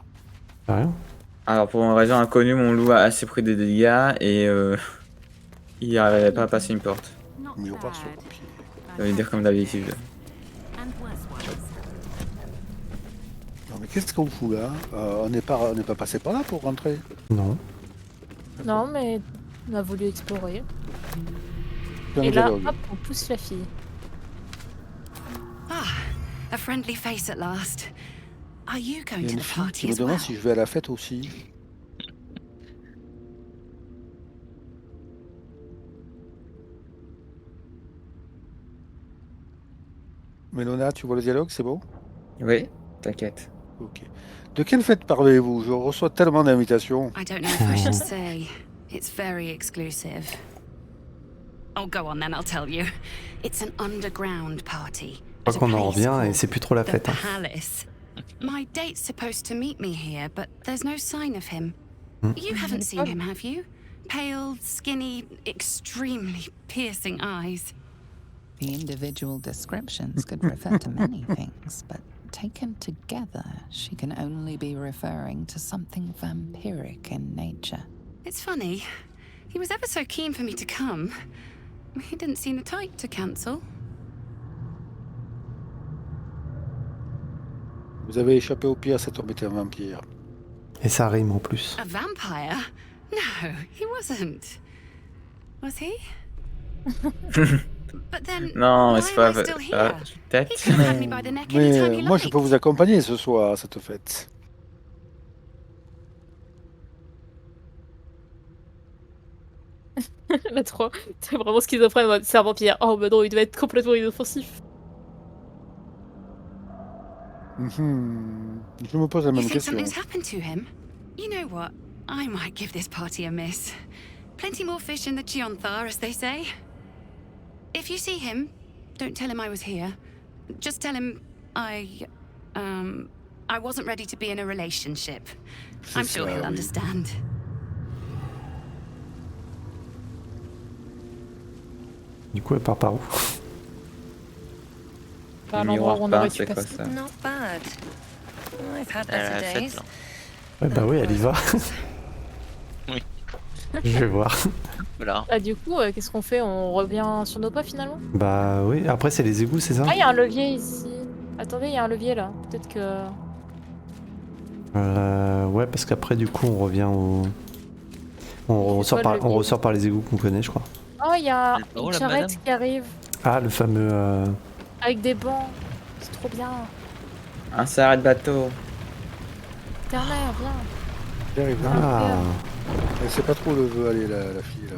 Y'a rien? Alors pour une raison inconnue, mon loup a assez pris des dégâts et il n'arrivait pas à passer une porte. Mais on part sur le pied. Ça veut dire comme d'habitude. Non mais qu'est-ce qu'on fout là? On n'est pas passé par là pour rentrer? Non. Non, mais on a voulu explorer. C'est un Et là, dialogue. hop, on pousse la fille. Ah, a friendly face at last. Are you Il going y a to une the fille party qui me as well? demande si je vais à la fête aussi. Mélona, tu vois le dialogue, c'est bon? Oui, t'inquiète. Ok. De quelle fête parlez-vous? Je reçois tellement d'invitations. I don't know if I should say. It's very exclusive. Oh, go on then, I'll tell you. It's an underground party. Je crois qu'on en revient et c'est plus trop la The fête. Hein. Palace. My date's supposed to meet me here, but there's no sign of him. You haven't seen him, have you? Pale, skinny, extremely piercing eyes. The individual descriptions could refer to many things, but taken together, she can only be referring to something vampiric in nature. It's funny. He was ever so keen for me to come. He didn't seem the type to cancel. Vous avez échappé au pire, cet homme était un vampire. Et ça rime en plus. A vampire? No, he wasn't. Was he? But then, Non, why c'est am pas... I still here? He Peut-être. could have me by the neck anytime Mais he moi, je liked. peux vous accompagner ce soir à cette fête. Là, trop. C'est vraiment schizophrène, en mode, c'est un vampire. Oh, bah non, il doit être complètement inoffensif. Je me pose la You même think question. something's happened to him? You know what? I might give this party a miss. Plenty more fish in the Chionthar, as they say. If you see him, don't tell him I was here. Just tell him I wasn't ready to be in a relationship. I'm sure he'll understand. Du coup, elle part par où? Pas à Le l'endroit miroir où on peint, aurait dû c'est quoi passer. ça? Not bad. I've had Elle a la better fête, days. là. Ouais, bah oui, elle y va. Oui. Je vais voir. Voilà. Ah, du coup, qu'est-ce qu'on fait? On revient sur nos pas finalement? Bah oui, après c'est les égouts, c'est ça? Ah, il y a un levier ici. Attendez, il y a un levier là. Peut-être que. Ouais, parce qu'après du coup on revient au... On C'est ressort, quoi, le on levier ressort par les égouts qu'on connaît, je crois. Oh, il y a Oh, une la charrette madame. qui arrive Ah, le fameux... avec des bancs. C'est trop bien. Un sarret de bateau. Terre-mère, viens. J'arrive là. Ah, Elle sait pas trop où elle veut aller, la fille, là.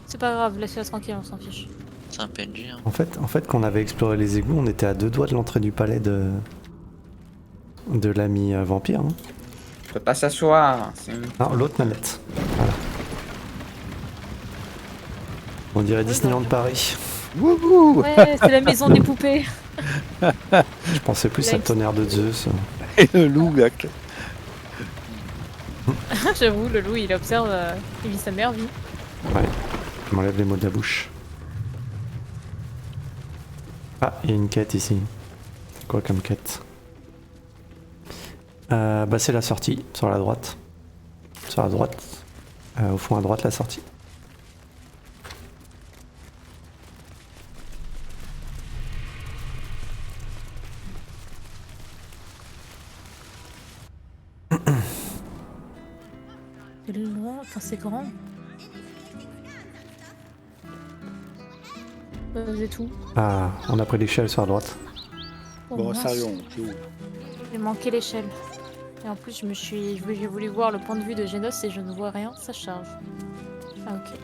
C'est pas grave, laisse-la tranquille, on s'en fiche. C'est un PNJ. Hein. en fait, quand on avait exploré les égouts, on était à 2 doigts de l'entrée du palais de l'ami vampire. Hein. Je peux pas s'asseoir. Non, l'autre manette. Voilà. On dirait Disneyland Paris. Wouhou! Ouais, c'est la maison des poupées. Je pensais plus à Tonnerre de Zeus. Et le loup, là. J'avoue, le loup, il observe, il vit sa meilleure vie. Ouais, je m'enlève les mots de la bouche. Ah, il y a une quête ici. C'est quoi comme quête? Bah c'est la sortie, sur la droite. Sur la droite. Au fond à droite, la sortie. C'est loin, enfin c'est grand. C'est tout. Ah, on a pris l'échelle sur la droite. Oh, Bon, mince. sérieux, c'est où? J'ai manqué l'échelle. Et en plus, j'ai voulu voir le point de vue de Genos et je ne vois rien, ça charge. Ah, ok.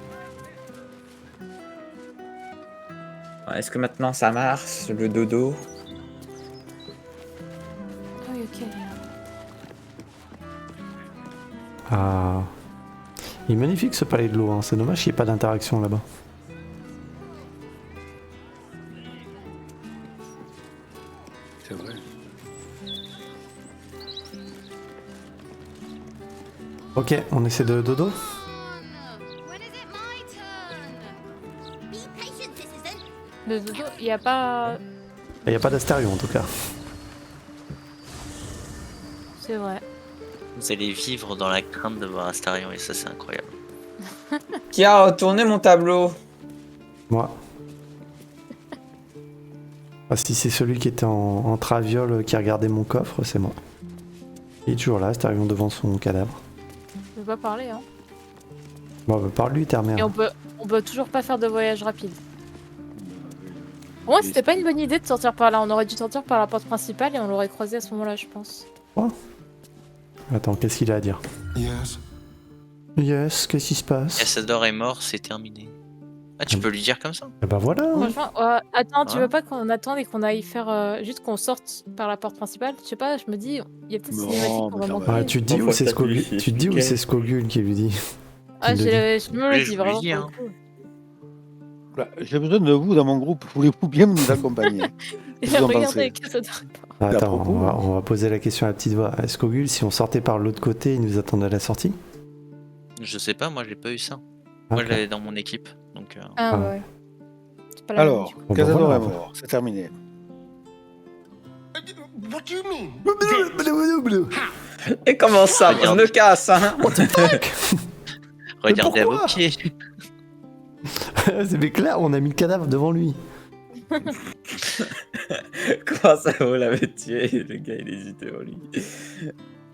Est-ce que maintenant ça marche, le dodo? Oui, ok. Ah. Il est magnifique ce palais de l'eau, hein. C'est dommage qu'il n'y ait pas d'interaction là-bas. C'est vrai. Ok, on essaie de dodo. When is it my turn? Be patient, citizen. Le dodo, il n'y a pas... Il n'y a pas d'Astérion en tout cas. C'est vrai. Vous allez vivre dans la crainte de voir Astarion et ça c'est incroyable. Qui a retourné mon tableau? Moi. Ah, si c'est celui qui était en traviole qui regardait mon coffre, c'est moi. Il est toujours là, Astérion devant son cadavre. Je peux pas parler, hein. Bon, bah, parle-lui, termine. Et on peut toujours pas faire de voyage rapide. Pour moi, c'était pas une bonne idée de sortir par là. On aurait dû sortir par la porte principale et on l'aurait croisé à ce moment-là, je pense. Attends, qu'est-ce qu'il a à dire? Yes. Yes, qu'est-ce qui se passe? Cassador est mort, c'est terminé. Ah, tu peux lui dire comme ça? Eh bah voilà. Franchement, attends, tu Ouais. veux pas qu'on attende et qu'on aille faire juste qu'on sorte par la porte principale? Je sais pas, je me dis, il y a peut-être Non, cinématique qu'on mais va ça manquer. va. Ah, tu te dis Bon, où faut c'est t'appuyer, Skogul? Tu te dis où nickel. c'est Skogul qui lui dit? Ah, Qui le dit. je me Oui, le je dis vous le vraiment. dis, pour hein. le coup. Voilà, j'ai besoin de vous dans mon groupe. Voulez-vous bien nous accompagner? Qu'est-ce que vous en pensez? Regardez, Cassador. Ah, à attends, propos. on va poser la question à la petite voix. Skogul, si on sortait par l'autre côté, il nous attendait à la sortie? Je sais pas, moi j'ai pas eu ça. Ah, Moi je ok. l'avais dans mon équipe. Donc Ah Ah. ouais. C'est pas la même, Alors, du coup. bah Casador voilà. est mort, c'est terminé. What do you mean? Et comment ça? Je Regarde. me casse, hein. regardez à vos pourquoi pieds. C'est mais clair, on a mis le cadavre devant lui. Comment ça, vous l'avez tué? Le gars, il hésitait en lui.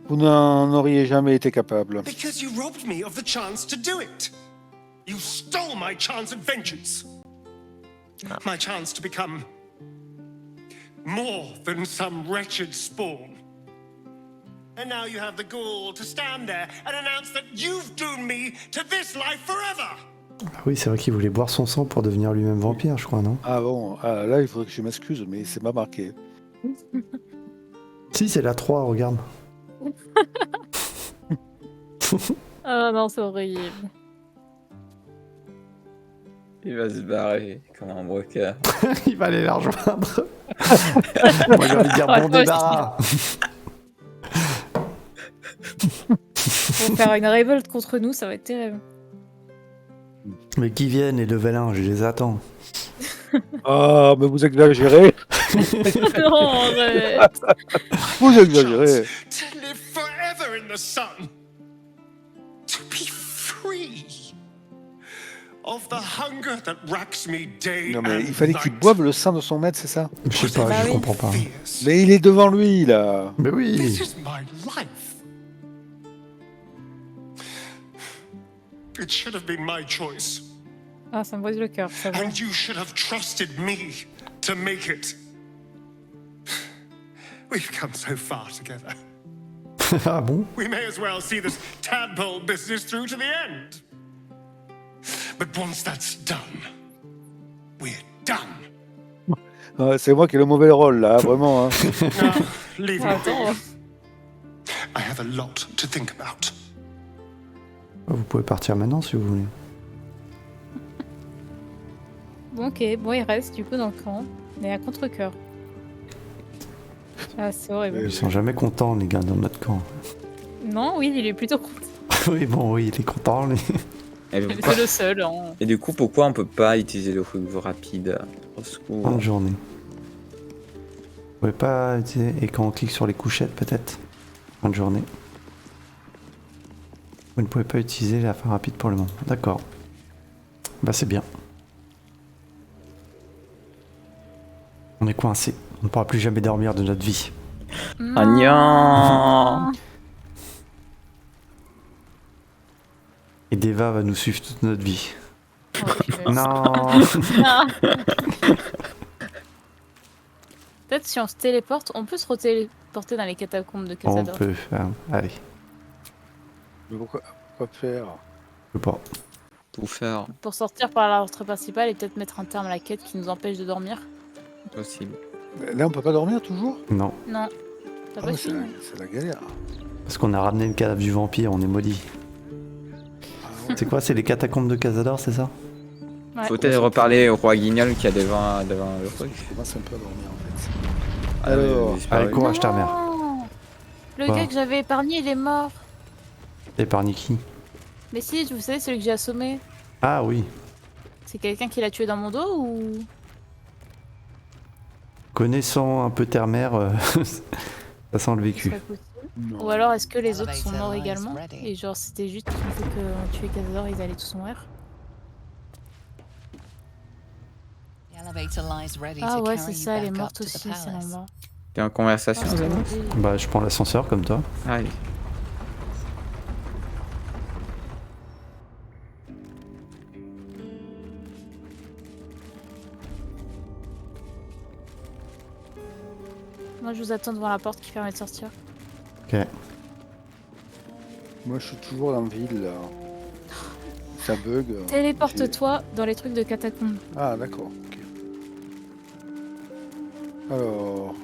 Vous n'en auriez jamais été capable. Because you robbed me of the chance to do it. You stole my chance at vengeance. My chance to become more than some wretched spawn. And now you have the gall to stand there and announce that you've doomed me to this life forever. Ah oui, c'est vrai qu'il voulait boire son sang pour devenir lui-même vampire, je crois, non? Ah bon, ah, là il faudrait que je m'excuse, mais c'est pas marqué. Si, c'est la 3, regarde. Ah non, c'est horrible. Il va se barrer comme un brocard. Il va aller la rejoindre. Moi, j'ai envie de dire Ouais, bon moi aussi. débarras. Pour faire une révolte contre nous, ça va être terrible. Mais qui viennent, les level 1, je les attends. Ah, mais vous exagérez. Non, arrête. Vous exagérez. To live forever in the sun. To be free. Of the hunger that racks me day Non mais and il fallait qu'il night. boive le sang de son maître, c'est ça? Je sais pas, Bah je oui. comprends pas. Fierce. Mais il est devant lui là. Mais This oui. is my life. It should have been my choice. Ah, ça me brise le cœur, ça va. And you should have trusted me to make it. We've come so far together. Ah bon? We may as well see this tadpole business through to the end. But once that's done, we're done. Ouais, c'est moi qui ai le mauvais rôle là, vraiment. Hein. Now, leave Ah, me be. attends. I have a lot to think about. Vous pouvez partir maintenant si vous voulez. Bon, ok, bon, il reste du coup dans le camp, mais à contre-cœur. Ah, c'est horrible. Ils sont jamais contents, les gars, dans notre camp. Non, oui, il est plutôt content. Oui, bon, oui, il est content, lui. Et, pourquoi- C'est le seul. Hein. Et du coup, pourquoi on peut pas utiliser le relevé rapide? Au secours. Fin de journée. Vous pouvez pas utiliser... Et quand on clique sur les couchettes, peut-être? Fin de journée. Vous ne pouvez pas utiliser la fin rapide pour le moment. D'accord. Bah c'est bien. On est coincé. On ne pourra plus jamais dormir de notre vie. Ah non. Et Deva va nous suivre toute notre vie. Oh, punaise. Non. Ah. Peut-être si on se téléporte, on peut se retéléporter dans les catacombes de On Cassador. peut faire... Allez. Mais pourquoi faire? Je peux pas. tout faire. Pour sortir par la rentrée principale et peut-être mettre un terme à la quête qui nous empêche de dormir. Possible. Là, on peut pas dormir toujours? Non, Non, t'as Ah pas ouais, c'est fini. la galère. parce qu'on a ramené le cadavre du vampire, on est maudit. C'est quoi, c'est les catacombes de Cazador, c'est ça? Ouais. Faut peut-être reparler au roi Guignol qui a devant le truc. Je commence un peu à dormir en fait. Ah, mais Alors, il a disparu. Allez, courage, ta mère. Non. Le Quoi gars que j'avais épargné, il est mort. Épargne qui? Mais si, vous savez, celui que j'ai assommé. Ah oui, C'est quelqu'un qui l'a tué dans mon dos ou... connaissant un peu Terre-Mère, ça sent le Ce vécu. serait possible. Non. Ou alors est-ce que les autres sont morts Elevator également? lines ready. Et genre c'était juste une fois qu'on tuait Cazador, ils allaient tous mourir. The elevator lies ready Ah to ouais, carry c'est you ça, elle est back up morte to the aussi, c'est palace. là-bas. T'es en conversation, Ah, c'est Zeno? horrible. Bah, je prends l'ascenseur comme toi. Allez. Moi je vous attends devant la porte qui permet de sortir. Ok. Moi, je suis toujours dans la ville là. Ça bug. Téléporte-toi dans les trucs de catacombes. Ah, d'accord. Ok. Alors,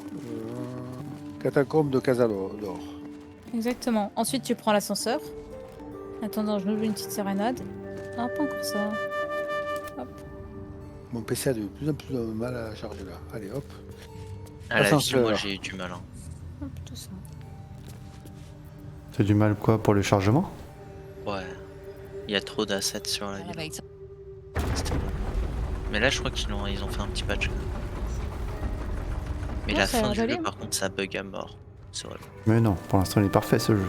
catacombe de Cazador. Exactement. Ensuite tu prends l'ascenseur. Attends, je nous joue une petite sérénade. Ah, pas encore ça. Hop. Mon PC a de plus en plus de mal à charger là. Allez, hop. À la vie, Ascenseur. moi j'ai eu du mal. Hein. Hop, tout ça. T'as du mal quoi pour le chargement? Ouais. Il y a trop d'assets sur la ville. Elevator C'était bon. Mais là, je crois qu'ils ont fait un petit patch. Mais Ouais, la ça a fin l'air du joli, jeu, hein. par contre, ça bug à mort. C'est vrai. Mais non, pour l'instant il est parfait ce jeu.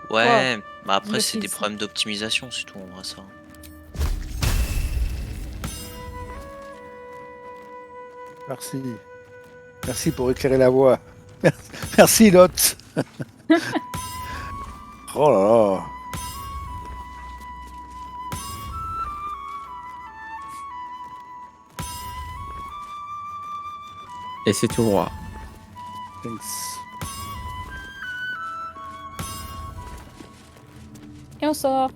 Ouais, bah Je après, me c'est des fixe. problèmes d'optimisation, c'est tout, on voit ça. Merci. Merci pour éclairer la voie. Merci, Lot. Oh là là. Et c'est tout droit. Thanks. Et on sort.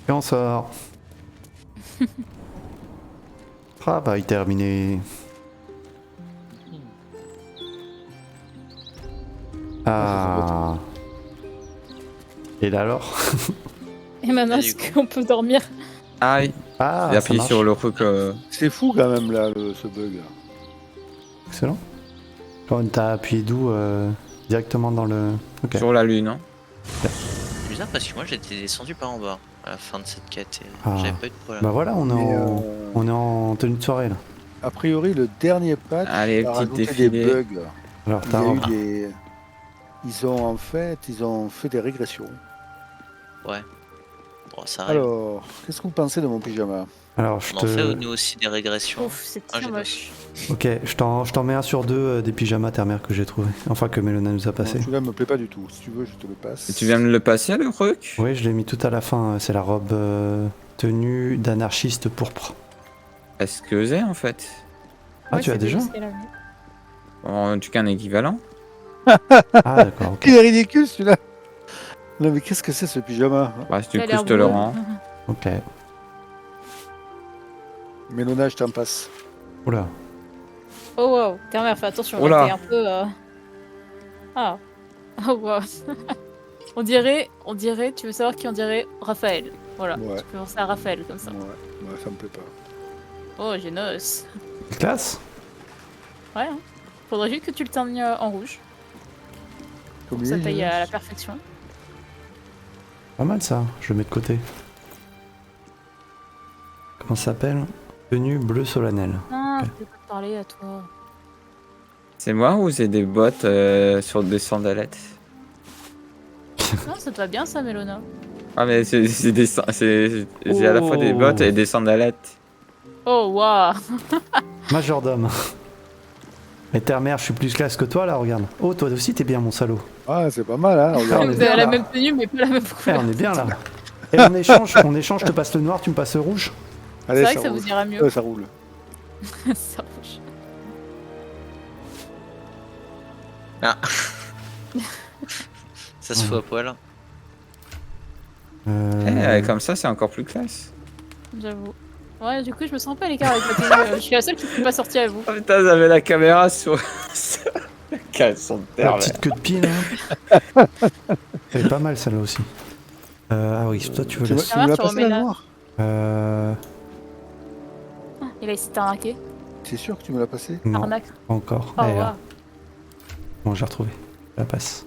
Et on sort. Travail terminé. Ah. Et là alors? Et maintenant, Ah, est-ce du coup. qu'on peut dormir? Ah oui, Ah, j'ai ça appuyé marche. sur le truc. C'est fou quand même là, ce bug. Excellent. Quand t'as appuyé d'où directement dans le... Ok. Sur la lune. Hein. C'est bizarre parce que moi, j'étais descendu par en bas à la fin de cette quête et Ah. j'avais pas eu de problème. Bah voilà, on est, Mais, on est en tenue de soirée là. A priori, le dernier patch Allez, a petit rajouté défilé. des bugs. Alors Il y t'as a eu un- des... Ils ont fait des régressions. Ouais. Bon, ça arrive. Alors, qu'est-ce que vous pensez de mon pyjama? Alors je On en fait te... nous aussi des régressions. Ouf, c'est Ah, très j'ai moche. Ok, je t'en mets un sur deux des pyjamas Terre-Mère que j'ai trouvé. Enfin que Mélona nous a passé. Non, celui-là me plaît pas du tout. Si tu veux, je te le passe. Et tu viens de le passer, le truc? Oui, je l'ai mis tout à la fin. C'est la robe tenue d'anarchiste pourpre. Est-ce que j'ai en fait? Ah, Ouais, tu as c'est déjà? juste qu'elle a mis. En tout cas, un équivalent. Ah d'accord, ok. Il est ridicule celui-là. Non mais qu'est-ce que c'est ce pyjama? Bah, du Ça a coup, l'air je te le bleu. rends. Ok. Mélona, je t'en passe. Oula. Oh wow, Terre-Mère, fais attention, Oh là, là. t'es un peu... Ah. Oh wow. on dirait, tu veux savoir qui on dirait? Raphaël. Voilà, Ouais. tu peux penser à Raphaël comme ça. Ouais, ça me plaît pas. Oh, Génos. Classe. Ouais, hein. Faudrait juste que tu le termines en rouge. Comme Ça lui, taille hein. à la perfection. Pas mal ça, je le mets de côté. Comment ça s'appelle? Tenue bleu solennel. Ah, Ok. je peux pas te parler à toi. C'est moi ou c'est des bottes sur des sandalettes? Non, ça te va bien ça, Mélona. Ah, mais c'est des j'ai à la fois des Oh. bottes et des sandalettes. Oh waouh. Majordome. Mais Terre-Mère, je suis plus classe que toi là, regarde. Oh, toi aussi t'es bien mon salaud. Ah, c'est pas mal, hein. Ah, on Regarde. est Vous bien, avez la là. même tenue, mais pas la même Eh, couleur. on est bien là. Et on échange, je te passe le noir, tu me passes le rouge. Allez, C'est vrai que ça roule. vous ira mieux. Ça roule. Ça rouge. Ah. Ça se fout à poil. Comme ça, c'est encore plus classe. J'avoue. Ouais, du coup, je me sens pas à l'écart avec la tenue. Je suis la seule qui ne peut pas sortir à vous. Oh putain, j'avais la caméra sur. La caleçon de terre. La petite queue de pied là. Elle est pas mal celle-là aussi. Ah oui, toi tu veux Tu la... me l'as tu passé remets la là. noire Et là, il s'est arnaqué. C'est sûr que tu me l'as passé? Non, Arnaque. pas encore. Oh, Elle est wow. là. Bon, j'ai retrouvé. Je la passe.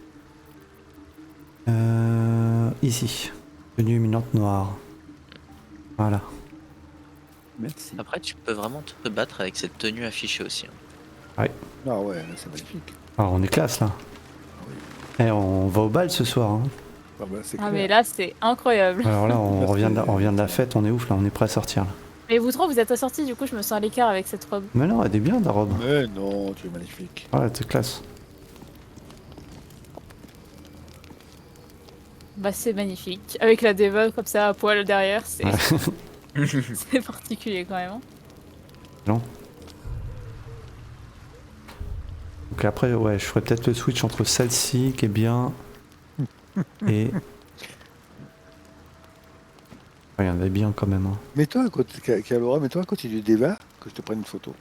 Ici. Tenue éminente noire. Voilà. Merci. Après, tu peux vraiment te battre avec cette tenue affichée aussi. Ah ouais, là, c'est magnifique. Alors on est classe là. Eh, on va au bal ce soir. Hein. Ah bah, c'est Ah, clair. mais là, c'est incroyable. Alors là, on Merci. revient de la fête, on est ouf là, on est prêt à sortir là. Mais vous trois, vous êtes assortis, du coup, je me sens à l'écart avec cette robe. Mais non, elle est bien ta robe. Mais non, tu es magnifique. Ouais, c'est classe. Bah, c'est magnifique. Avec la dévole comme ça à poil derrière, c'est Ouais. c'est particulier quand même. Hein. Donc après, ouais, je ferais peut-être le switch entre celle-ci qui est bien et. Ouais, il y en avait bien quand même. Hein. Mets-toi à côté, Kalora, mets-toi à côté du débat, que je te prenne une photo.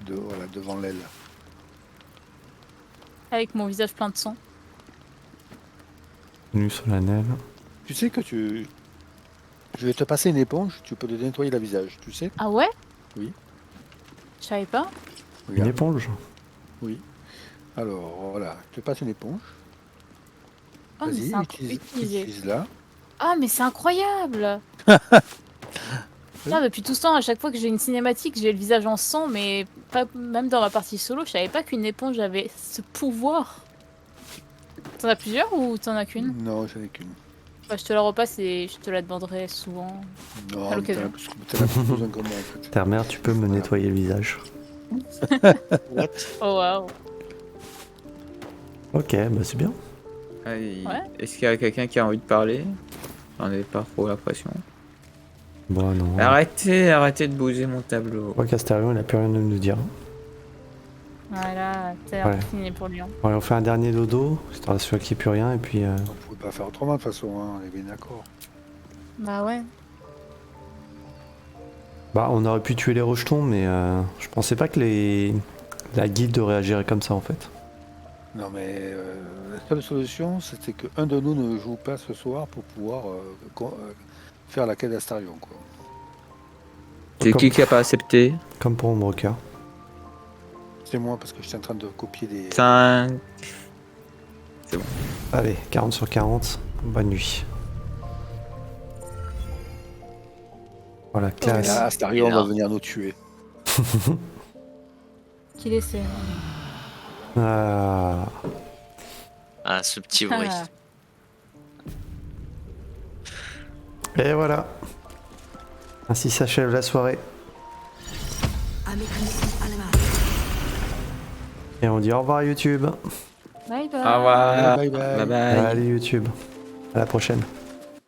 Voilà, devant l'aile. Avec mon visage plein de sang. Tenue solennelle. Tu sais que je vais te passer une éponge, tu peux te nettoyer le visage, tu sais? Ah ouais? Oui. Je savais pas. Une Regarde. éponge. Oui. Alors, voilà, je te passe une éponge. Oh, mais Vas-y, c'est utilisé. utilise-la. Ah, mais c'est incroyable! Là, depuis tout ce temps, à chaque fois que j'ai une cinématique, j'ai le visage en sang, mais pas même dans ma partie solo, je savais pas qu'une éponge avait ce pouvoir. T'en as plusieurs ou t'en as qu'une? Non, j'en ai qu'une. Bah, je te la repasse et je te la demanderai souvent. Non, À mais l'occasion. t'en as plus besoin que moi, en fait. Ta mère, tu peux me Voilà. nettoyer le visage. Oh waouh! Ok, bah c'est bien. Allez, Ouais. Est-ce qu'il y a quelqu'un qui a envie de parler? J'en ai pas trop l'impression. Bon, non. Arrêtez de bouger mon tableau. Je crois qu'Astérion, il a plus rien à nous dire. Voilà, c'est Ouais. fini pour lui. Hein. Bon, allez, on fait un dernier dodo, histoire d'assurer qu'il n'y ait plus rien, et puis. On pouvait pas faire autrement, de toute façon, hein, on est bien d'accord. Bah ouais. Bah, on aurait pu tuer les rejetons, mais je pensais pas que la guilde réagirait comme ça en fait. Non, mais la seule solution, c'était qu'un de nous ne joue pas ce soir pour pouvoir faire la quête d'Astarion, quoi. C'est qui a pas accepté? Comme pour Ombrecker. C'est moi, parce que j'étais en train de copier des... 5. Allez, 40 sur 40, bonne nuit. Voilà, Et classe. là, Astarion Et là. va venir nous tuer. Qui laissait? Ah, Ah, ce petit bruit. Ah. et voilà. Ainsi s'achève la soirée. Et on dit au revoir à YouTube. Bye bye. Au revoir. Bye bye. Bye bye. Allez YouTube. À la prochaine.